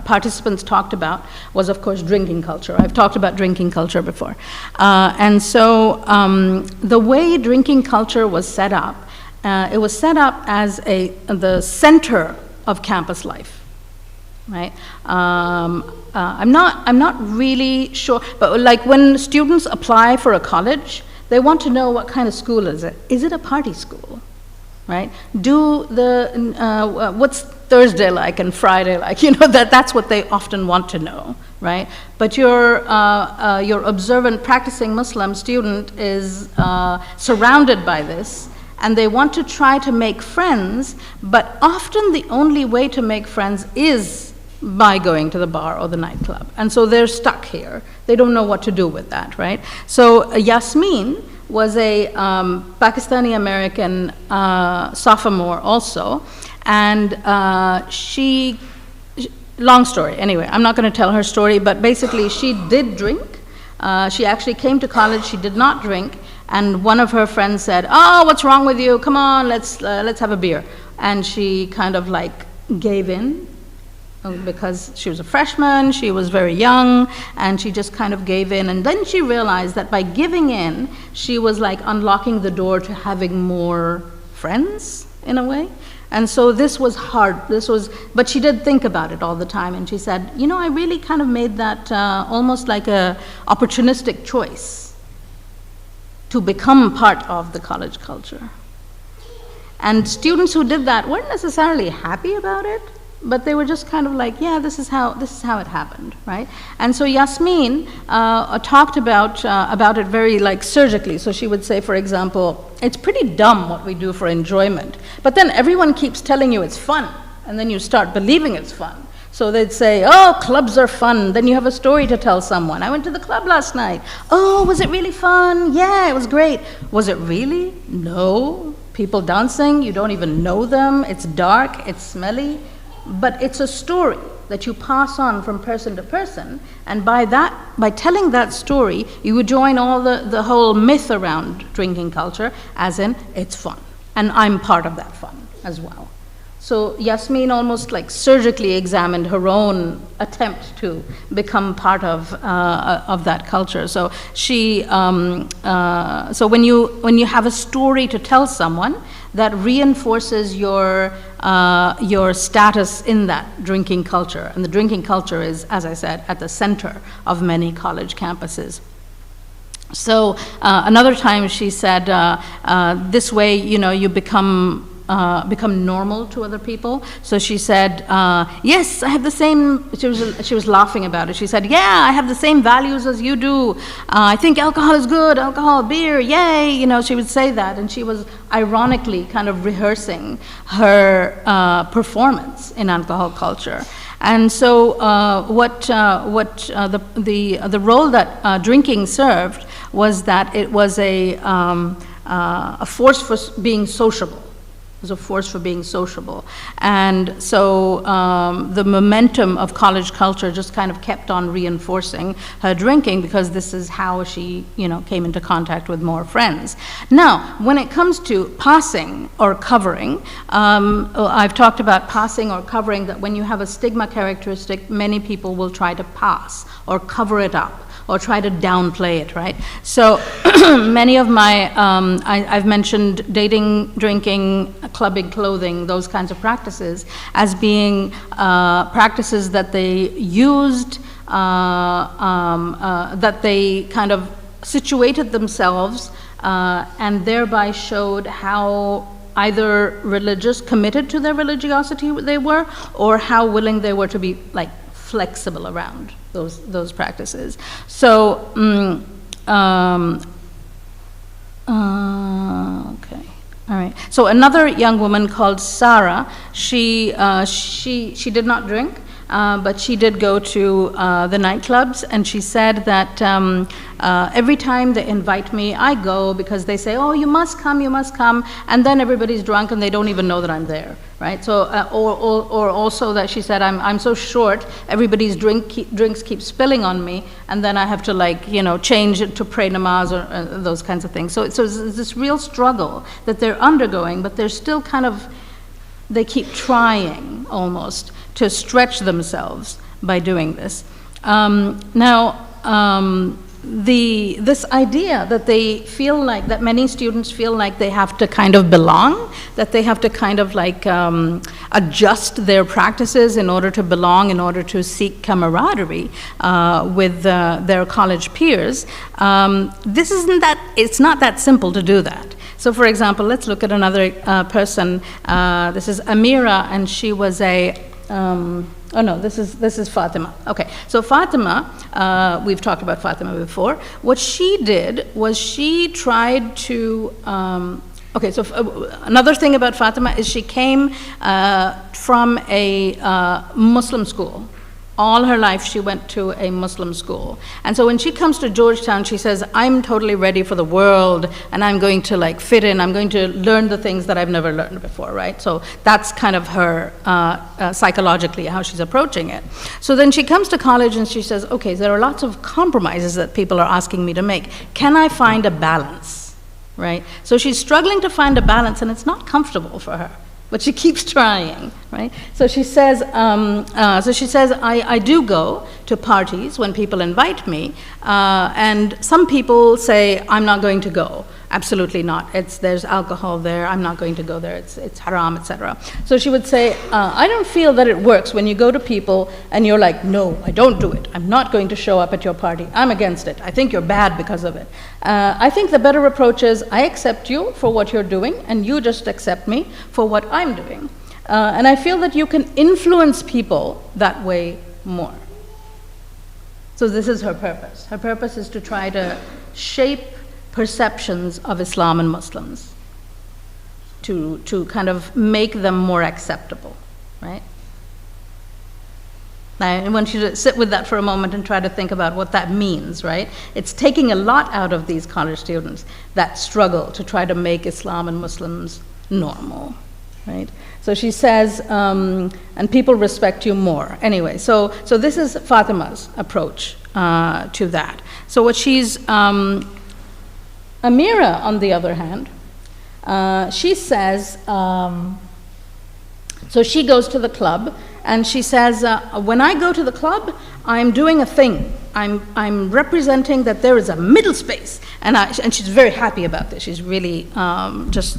participants talked about was, of course, drinking culture. I've talked about drinking culture before. And so the way drinking culture was set up, it was set up as the center of campus life, right? I'm not really sure, but like when students apply for a college, they want to know what kind of school is it. Is it a party school? Right? What's Thursday like and Friday like? You know, that's what they often want to know, right? But your observant, practicing Muslim student is surrounded by this, and they want to try to make friends, but often the only way to make friends is by going to the bar or the nightclub. And so they're stuck here. They don't know what to do with that, right? So Yasmin was a Pakistani-American sophomore also, and she, long story, anyway, I'm not going to tell her story, but basically she did drink. She actually came to college, she did not drink, and one of her friends said, oh, what's wrong with you? Come on, let's have a beer. And she kind of like gave in, because she was a freshman, she was very young, and she just kind of gave in. And then she realized that by giving in, she was like unlocking the door to having more friends, in a way. And so this was hard, but she did think about it all the time, and she said, you know, I really kind of made that almost like a opportunistic choice to become part of the college culture. And students who did that weren't necessarily happy about it, but they were just kind of like, yeah, this is how it happened, right? And so Yasmin talked about it very like surgically. So she would say, for example, it's pretty dumb what we do for enjoyment, but then everyone keeps telling you it's fun, and then you start believing it's fun. So they'd say, oh, clubs are fun. Then you have a story to tell someone. I went to the club last night. Oh, was it really fun? Yeah, it was great. Was it really? No. People dancing, you don't even know them. It's dark, it's smelly. But it's a story that you pass on from person to person. And by telling that story, you would join all the whole myth around drinking culture, as in, it's fun. And I'm part of that fun as well. So Yasmin almost like surgically examined her own attempt to become part of that culture. So so when you have a story to tell someone, that reinforces your status in that drinking culture. And the drinking culture is, as I said, at the center of many college campuses. So another time she said, this way, you become normal to other people. So she said, yes, I have the same, she was laughing about it. She said, yeah, I have the same values as you do. I think alcohol is good, alcohol, beer, yay. She would say that, and she was ironically kind of rehearsing her performance in alcohol culture. And so the role that drinking served was that it was a force for being sociable. Was a force for being sociable. And so the momentum of college culture just kind of kept on reinforcing her drinking, because this is how she, came into contact with more friends. Now, when it comes to passing or covering, I've talked about passing or covering, that when you have a stigma characteristic, many people will try to pass or cover it up, or try to downplay it, right? So many of my, I've mentioned dating, drinking, clubbing, clothing, those kinds of practices as being practices that they used, that they kind of situated themselves and thereby showed how either committed to their religiosity they were, or how willing they were to be like flexible around those practices. So, okay, all right. So another young woman called Sarah, she did not drink, but she did go to the nightclubs, and she said that every time they invite me, I go, because they say, oh, you must come, and then everybody's drunk and they don't even know that I'm there, right? So, or also that she said, I'm so short, everybody's drinks keep spilling on me, and then I have to change it to pray namaz or those kinds of things. So it's this real struggle that they're undergoing, but they're still they keep trying almost to stretch themselves by doing this. This idea that they feel like, that many students feel like they have to kind of belong, that they have to kind of adjust their practices in order to belong, in order to seek camaraderie with their college peers. It's not that simple to do that. So for example, let's look at another person. This is Amira, and she was this is Fatima. Okay, so Fatima, we've talked about Fatima before. What she did was she tried to, another thing about Fatima is she came from a Muslim school. All her life she went to a Muslim school. And so when she comes to Georgetown, she says, I'm totally ready for the world, and I'm going to fit in, I'm going to learn the things that I've never learned before, right? So that's kind of her, psychologically, how she's approaching it. So then she comes to college and she says, okay, there are lots of compromises that people are asking me to make. Can I find a balance, right? So she's struggling to find a balance, and it's not comfortable for her. But she keeps trying, right? So she says, I do go to parties when people invite me, and some people say, I'm not going to go. Absolutely not. There's alcohol there. I'm not going to go there. It's haram, etc. So she would say, I don't feel that it works when you go to people and you're like, no, I don't do it. I'm not going to show up at your party. I'm against it. I think you're bad because of it. I think the better approach is I accept you for what you're doing, and you just accept me for what I'm doing. And I feel that you can influence people that way more. So this is her purpose. Her purpose is to try to shape perceptions of Islam and Muslims, to kind of make them more acceptable, right? I want you to sit with that for a moment and try to think about what that means, right? It's taking a lot out of these college students, that struggle to try to make Islam and Muslims normal, right? So she says, and people respect you more. Anyway, so this is Fatima's approach to that. So what she's, Amira, on the other hand, she says, so she goes to the club, and she says, when I go to the club, I'm doing a thing. I'm representing that there is a middle space. And she's very happy about this. She's really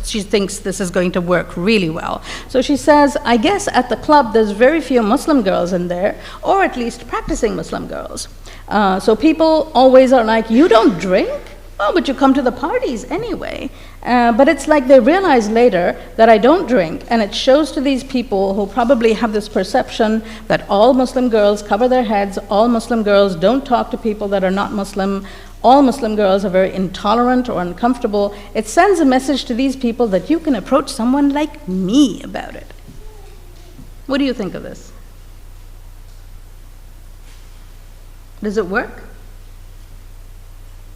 she thinks this is going to work really well. So she says, I guess at the club there's very few Muslim girls in there, or at least practicing Muslim girls. So people always are like, you don't drink? Oh, but you come to the parties anyway. But it's like they realize later that I don't drink, and it shows to these people who probably have this perception that all Muslim girls cover their heads, all Muslim girls don't talk to people that are not Muslim, all Muslim girls are very intolerant or uncomfortable. It sends a message to these people that you can approach someone like me about it. What do you think of this? Does it work?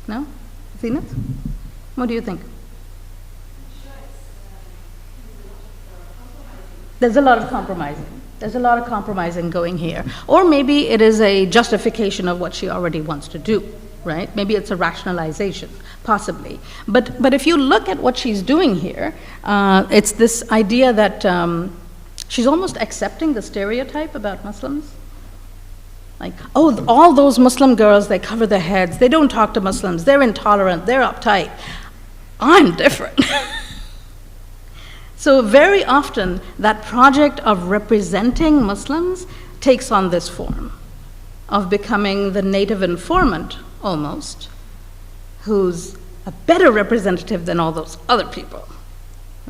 No? Zenith? What do you think? There's a lot of compromising. There's a lot of compromising going here. Or maybe it is a justification of what she already wants to do, right? Maybe it's a rationalization, possibly. But if you look at what she's doing here, it's this idea that she's almost accepting the stereotype about Muslims. Like, oh, all those Muslim girls, they cover their heads, they don't talk to Muslims, they're intolerant, they're uptight. I'm different. So very often, that project of representing Muslims takes on this form of becoming the native informant, almost, who's a better representative than all those other people,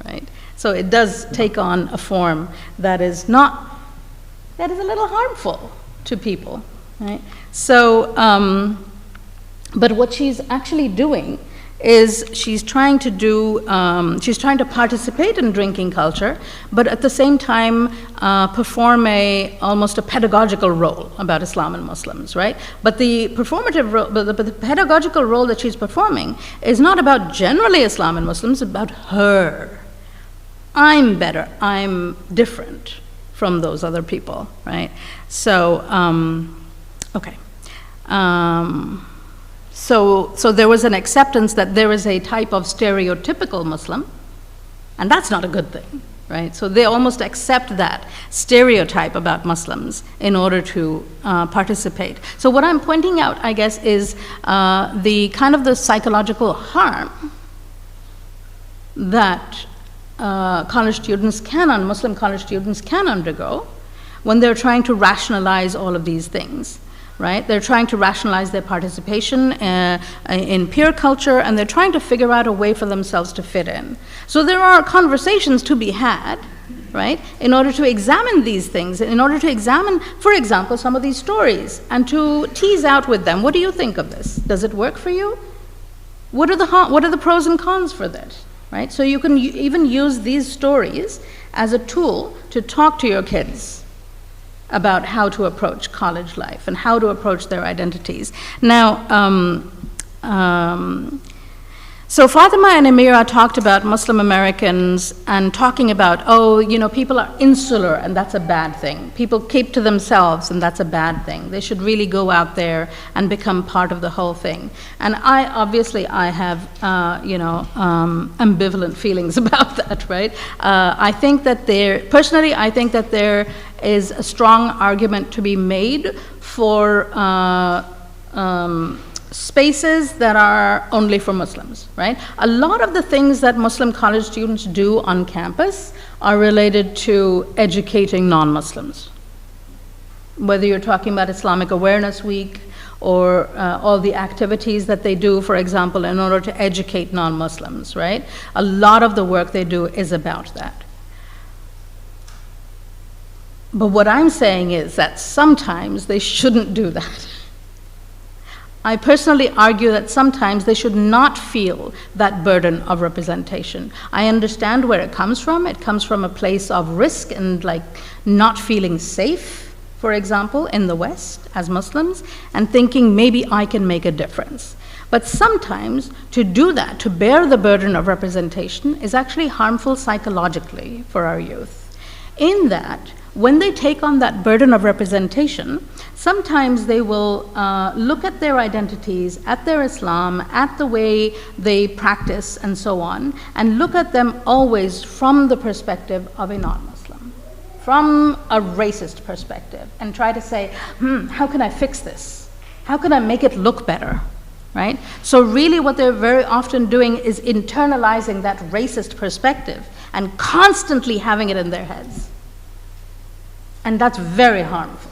right? So it does take on a form that is a little harmful to people, right? So, but what she's actually doing is she's trying to participate in drinking culture, but at the same time perform almost a pedagogical role about Islam and Muslims, right? But the performative role, but the pedagogical role that she's performing is not about generally Islam and Muslims, it's about her. I'm better, I'm different from those other people, right? So, okay. So there was an acceptance that there is a type of stereotypical Muslim, and that's not a good thing, right? So they almost accept that stereotype about Muslims in order to participate. So what I'm pointing out, I guess, is the kind of the psychological harm that Muslim college students can undergo when they're trying to rationalize all of these things. Right? They're trying to rationalize their participation in peer culture, and they're trying to figure out a way for themselves to fit in. So there are conversations to be had, right, in order to examine these things, in order to examine, for example, some of these stories, and to tease out with them, what do you think of this? Does it work for you? What are the pros and cons for this? Right? So you can even use these stories as a tool to talk to your kids about how to approach college life and how to approach their identities. Now, so Fatima and Amira talked about Muslim Americans and talking about, people are insular and that's a bad thing. People keep to themselves and that's a bad thing. They should really go out there and become part of the whole thing. And I have, ambivalent feelings about that, right? I think that there is a strong argument to be made for spaces that are only for Muslims, right? A lot of the things that Muslim college students do on campus are related to educating non-Muslims. Whether you're talking about Islamic Awareness Week or all the activities that they do, for example, in order to educate non-Muslims, right? A lot of the work they do is about that. But what I'm saying is that sometimes they shouldn't do that. I personally argue that sometimes they should not feel that burden of representation. I understand where it comes from. It comes from a place of risk and like not feeling safe, for example, in the West as Muslims, and thinking maybe I can make a difference. But sometimes to do that, to bear the burden of representation, is actually harmful psychologically for our youth. In that, when they take on that burden of representation, sometimes they will look at their identities, at their Islam, at the way they practice and so on, and look at them always from the perspective of a non-Muslim, from a racist perspective, and try to say, how can I fix this? How can I make it look better? Right? So really what they're very often doing is internalizing that racist perspective and constantly having it in their heads. And that's very harmful.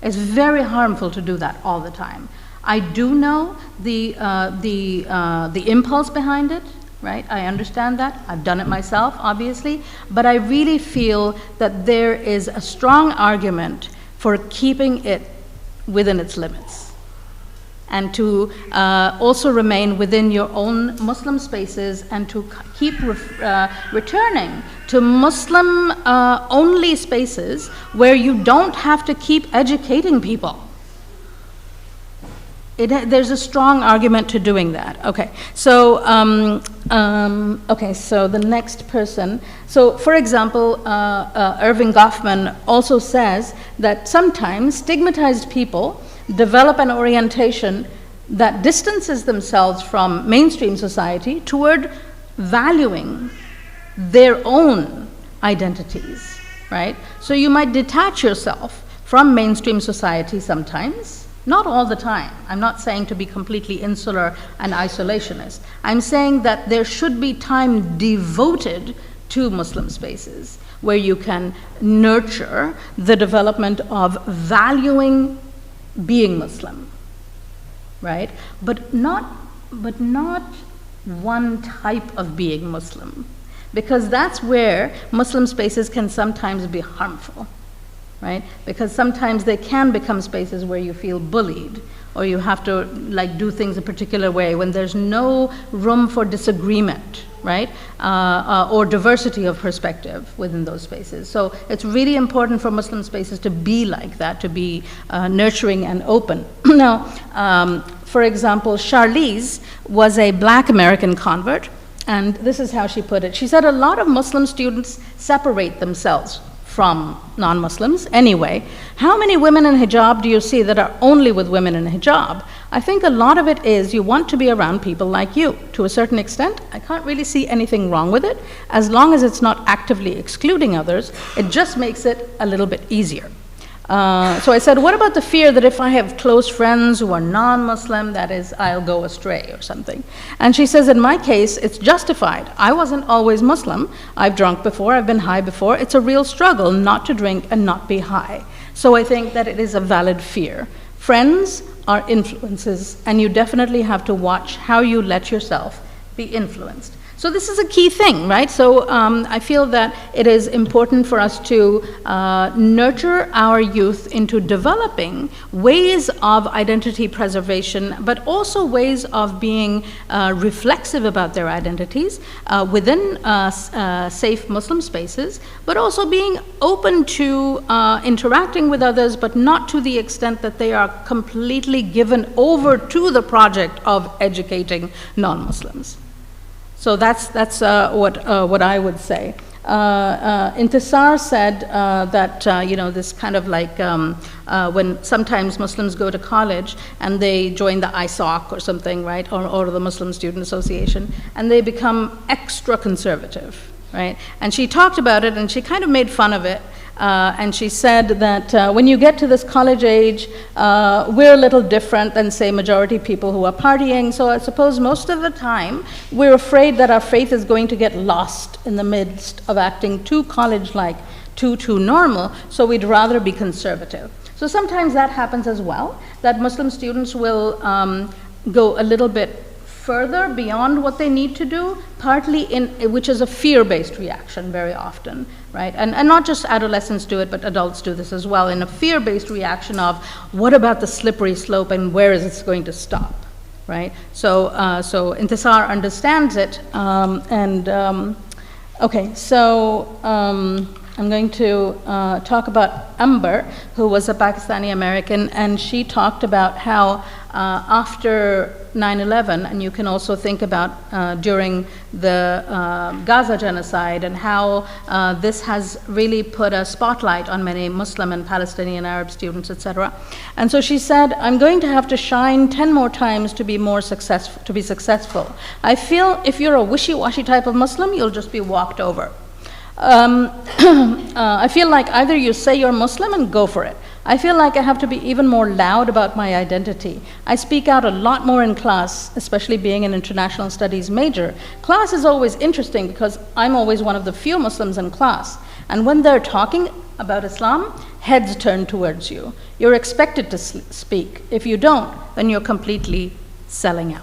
It's very harmful to do that all the time. I do know the impulse behind it, right? I understand that. I've done it myself, obviously. But I really feel that there is a strong argument for keeping it within its limits, and to also remain within your own Muslim spaces, and to keep returning to Muslim only spaces where you don't have to keep educating people. There's a strong argument to doing that. Okay, so so the next person. So, for example, Irving Goffman also says that sometimes stigmatized people develop an orientation that distances themselves from mainstream society toward valuing their own identities, right? So you might detach yourself from mainstream society sometimes, not all the time. I'm not saying to be completely insular and isolationist. I'm saying that there should be time devoted to Muslim spaces where you can nurture the development of valuing being Muslim, right? But not one type of being Muslim, because that's where Muslim spaces can sometimes be harmful, right? Because sometimes they can become spaces where you feel bullied, or you have to do things a particular way when there's no room for disagreement, right? Or diversity of perspective within those spaces. So it's really important for Muslim spaces to be like that, to be nurturing and open. Now, for example, Charlize was a Black American convert, and this is how she put it. She said a lot of Muslim students separate themselves from non-Muslims anyway. How many women in hijab do you see that are only with women in hijab? I think a lot of it is you want to be around people like you. To a certain extent, I can't really see anything wrong with it. As long as it's not actively excluding others, it just makes it a little bit easier. So I said, what about the fear that if I have close friends who are non-Muslim, that is, I'll go astray or something? And she says, in my case, it's justified. I wasn't always Muslim. I've drunk before, I've been high before. It's a real struggle not to drink and not be high. So I think that it is a valid fear. Friends are influences, and you definitely have to watch how you let yourself be influenced. So this is a key thing, right? So I feel that it is important for us to nurture our youth into developing ways of identity preservation, but also ways of being reflexive about their identities within safe Muslim spaces, but also being open to interacting with others, but not to the extent that they are completely given over to the project of educating non-Muslims. So that's what I would say. Intisar said that this kind of when sometimes Muslims go to college and they join the ISOC or something, right, or the Muslim Student Association, and they become extra conservative, right? And she talked about it, and she kind of made fun of it. And she said that when you get to this college age, we're a little different than, say, majority people who are partying. So I suppose most of the time, we're afraid that our faith is going to get lost in the midst of acting too college-like, too normal, so we'd rather be conservative. So sometimes that happens as well, that Muslim students will go a little bit further beyond what they need to do, partly which is a fear-based reaction very often, right? And not just adolescents do it, but adults do this as well, in a fear-based reaction of, what about the slippery slope and where is this going to stop, right? So Intisar understands it, okay, so I'm going to talk about Amber, who was a Pakistani American, and she talked about how after 9/11, and you can also think about during the Gaza genocide, and how this has really put a spotlight on many Muslim and Palestinian Arab students, etc. And so she said, "I'm going to have to shine 10 more times to be more successful. To be successful, I feel if you're a wishy-washy type of Muslim, you'll just be walked over. I feel like either you say you're Muslim and go for it. I feel like I have to be even more loud about my identity. I speak out a lot more in class, especially being an international studies major. Class is always interesting because I'm always one of the few Muslims in class. And when they're talking about Islam, heads turn towards you. You're expected to speak. If you don't, then you're completely selling out."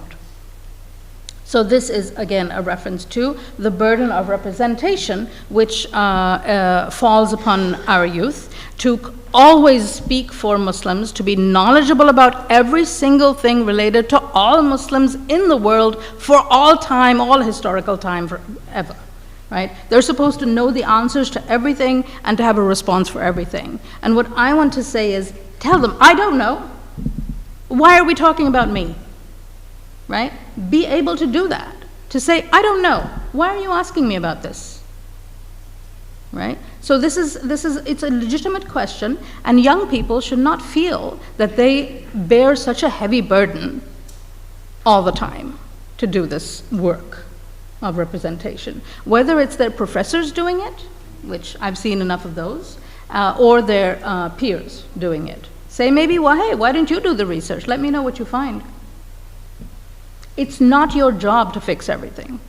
So this is, again, a reference to the burden of representation, which falls upon our youth to always speak for Muslims, to be knowledgeable about every single thing related to all Muslims in the world for all time, all historical time, forever. Right? They're supposed to know the answers to everything and to have a response for everything. And what I want to say is, tell them, I don't know. Why are we talking about me? Right? Be able to do that. To say, I don't know. Why are you asking me about this? Right? So it's a legitimate question, and young people should not feel that they bear such a heavy burden all the time to do this work of representation. Whether it's their professors doing it, which I've seen enough of those, or their peers doing it. Say maybe, well, hey, why didn't you do the research? Let me know what you find. It's not your job to fix everything.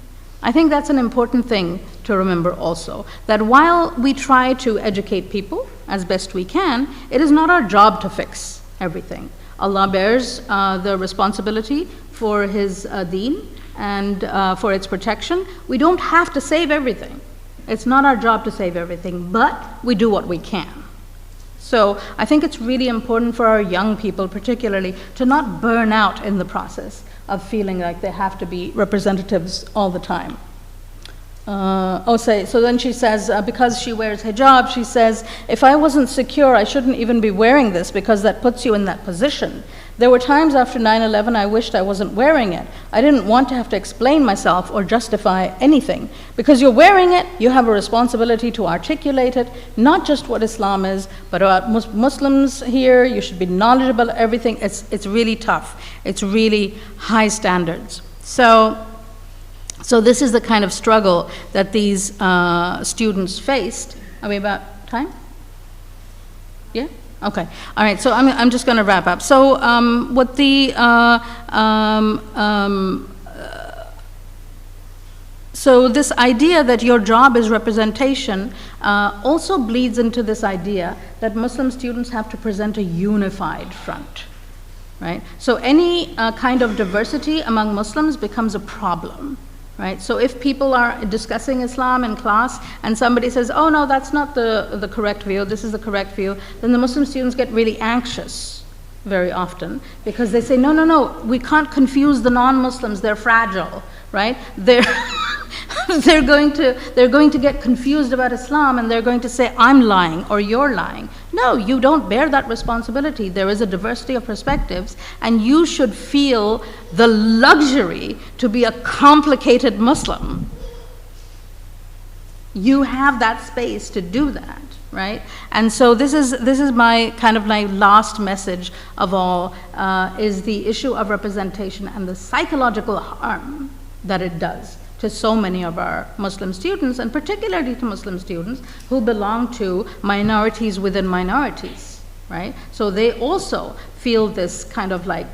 I think that's an important thing to remember also, that while we try to educate people as best we can, it is not our job to fix everything. Allah bears the responsibility for His deen and for its protection. We don't have to save everything. It's not our job to save everything, but we do what we can. So I think it's really important for our young people particularly to not burn out in the process of feeling like they have to be representatives all the time. So then she says, because she wears hijab, she says, if I wasn't secure, I shouldn't even be wearing this because that puts you in that position. There were times after 9/11 I wished I wasn't wearing it. I didn't want to have to explain myself or justify anything. Because you're wearing it, you have a responsibility to articulate it, not just what Islam is, but about Muslims here. You should be knowledgeable about everything. It's really tough. It's really high standards. So this is the kind of struggle that these students faced. Are we about time? Yeah? Okay. All right. So I'm just going to wrap up. So what the so this idea that your job is representation also bleeds into this idea that Muslim students have to present a unified front, right? So any kind of diversity among Muslims becomes a problem. Right? So if people are discussing Islam in class and somebody says, oh no, that's not the correct view, this is the correct view, then the Muslim students get really anxious very often because they say, no, we can't confuse the non-Muslims, they're fragile, right? They're going to get confused about Islam and they're going to say, I'm lying or you're lying. No, you don't bear that responsibility. There is a diversity of perspectives and you should feel the luxury to be a complicated Muslim. You have that space to do that, right? And so this is my kind of my last message of all, is the issue of representation and the psychological harm that it does to so many of our Muslim students, and particularly to Muslim students who belong to minorities within minorities, right? So they also feel this kind of like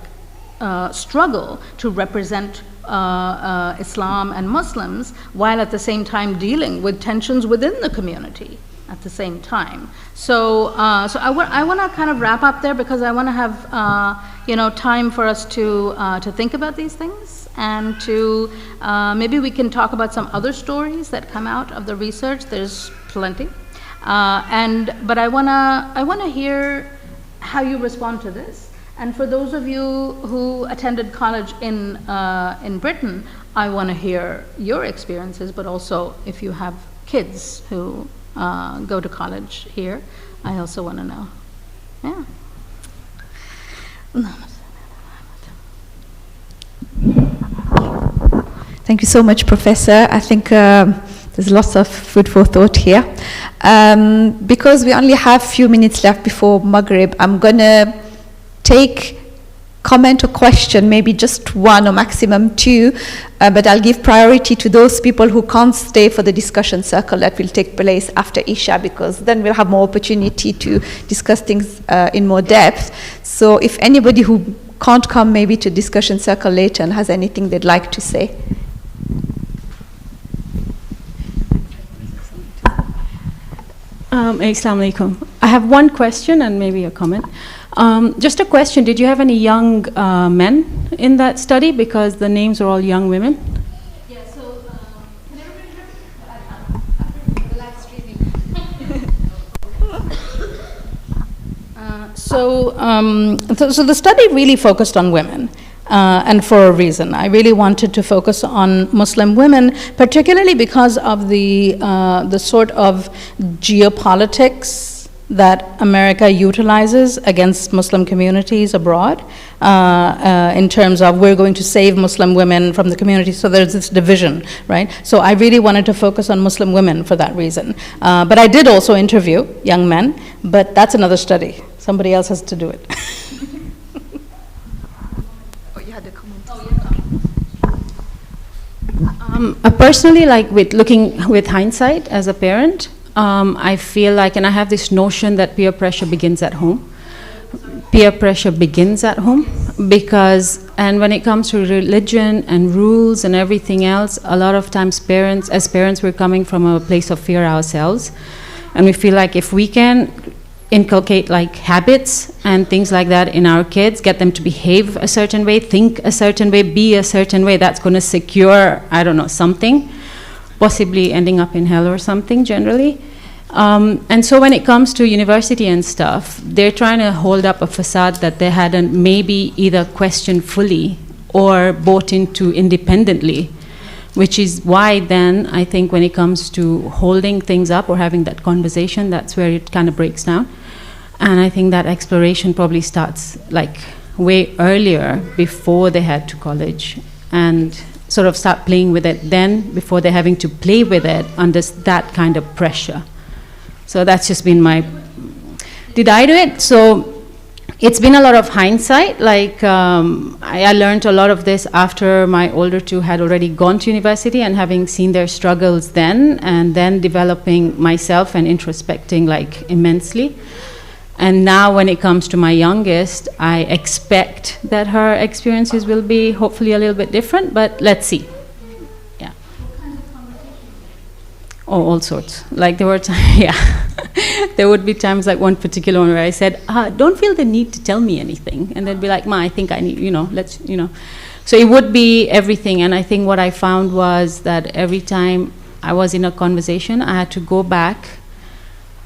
struggle to represent Islam and Muslims while at the same time dealing with tensions within the community at the same time. So I want to kind of wrap up there because I want to have time for us to think about these things and to maybe we can talk about some other stories that come out of the research. There's plenty, but I wanna hear how you respond to this. And for those of you who attended college in Britain, I want to hear your experiences, but also if you have kids who go to college here. I also want to know. Yeah. Thank you so much, Professor. I think there's lots of food for thought here. Because we only have a few minutes left before Maghrib, I'm going to take comment or question, maybe just one or maximum two, but I'll give priority to those people who can't stay for the discussion circle that will take place after Isha, because then we'll have more opportunity to discuss things in more depth. So if anybody who can't come maybe to discussion circle later and has anything they'd like to say. Assalamu alaikum. I have one question and maybe a comment. Just a question, did you have any young men in that study? Because the names are all young women. Yeah, so can everybody hear me? Live streaming. So the study really focused on women. And for a reason. I really wanted to focus on Muslim women, particularly because of the sort of geopolitics that America utilizes against Muslim communities abroad, in terms of we're going to save Muslim women from the community, so there's this division, right? So I really wanted to focus on Muslim women for that reason. But I did also interview young men, but that's another study. Somebody else has to do it. Personally, like with hindsight as a parent, I feel like, and I have this notion that peer pressure begins at home. Peer pressure begins at home because, and when it comes to religion and rules and everything else, a lot of times as parents, we're coming from a place of fear ourselves. And we feel like if we can inculcate like habits and things like that in our kids, get them to behave a certain way, think a certain way, be a certain way, that's going to secure, I don't know, something, possibly ending up in hell or something generally. And so when it comes to university and stuff, they're trying to hold up a facade that they hadn't maybe either questioned fully or bought into independently, which is why then I think when it comes to holding things up or having that conversation, that's where it kind of breaks down. And I think that exploration probably starts like way earlier, before they head to college, and sort of start playing with it then, before they're having to play with it under that kind of pressure. So that's just been my, did I do it? So it's been a lot of hindsight. Like I learned a lot of this after my older two had already gone to university, and having seen their struggles then, and then developing myself and introspecting like immensely. And now when it comes to my youngest, I expect that her experiences will be hopefully a little bit different, but let's see. Yeah. Oh, all sorts. Like there were times, yeah. There would be times like one particular one where I said, don't feel the need to tell me anything. And they'd be like, Ma, I think I need, let's. So it would be everything. And I think what I found was that every time I was in a conversation, I had to go back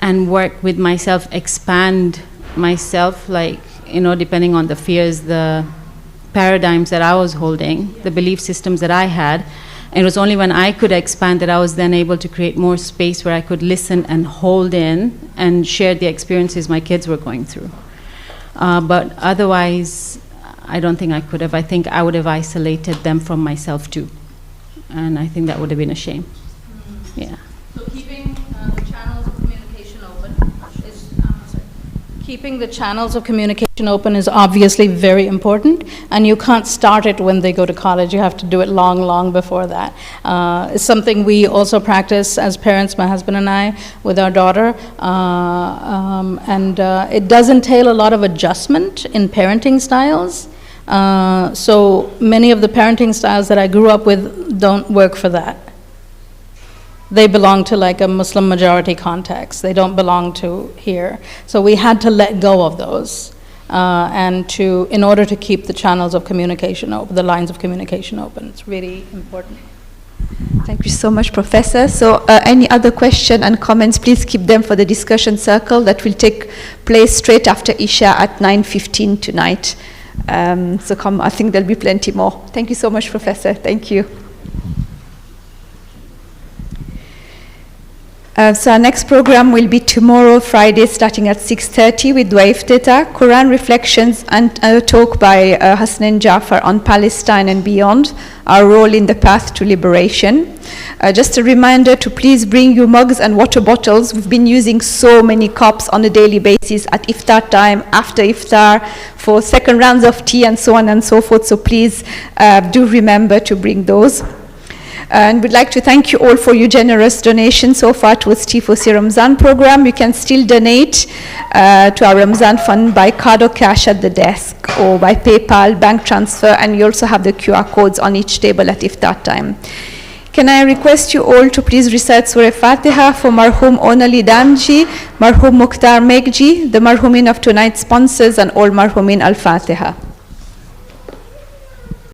and work with myself, expand myself, like, depending on the fears, the paradigms that I was holding, the belief systems that I had. And it was only when I could expand that I was then able to create more space where I could listen and hold in and share the experiences my kids were going through. But otherwise, I don't think I could have. I think I would have isolated them from myself too. And I think that would have been a shame. Yeah. So keeping the channels of communication open is, keeping the channels of communication open is obviously very important, and you can't start it when they go to college. You have to do it long, long before that. It's something we also practice as parents, my husband and I, with our daughter. And it does entail a lot of adjustment in parenting styles. So many of the parenting styles that I grew up with don't work for that. They belong to like a Muslim majority context. They don't belong to here. So we had to let go of those in order to keep the channels of communication open, the lines of communication open. It's really important. Thank you so much, Professor. So any other question and comments, please keep them for the discussion circle that will take place straight after Isha at 9:15 tonight. So come, I think there'll be plenty more. Thank you so much, Professor. Thank you. So our next program will be tomorrow, Friday, starting at 6:30 with Dua Iftitah, Quran reflections, and a talk by Hasnain Jafar on Palestine and beyond, our role in the path to liberation. Just a reminder to please bring your mugs and water bottles. We've been using so many cups on a daily basis at iftar time, after iftar, for second rounds of tea, and so on and so forth. So please do remember to bring those. And we'd like to thank you all for your generous donation so far towards T4C Ramzan program. You can still donate to our Ramzan fund by card or cash at the desk, or by PayPal, bank transfer, and you also have the QR codes on each table at iftar time. Can I request you all to please recite Surah Fatiha for Marhum Onali Damji, Marhum Mukhtar Megji, the Marhumin of tonight's sponsors, and all Marhumin Al-Fatiha.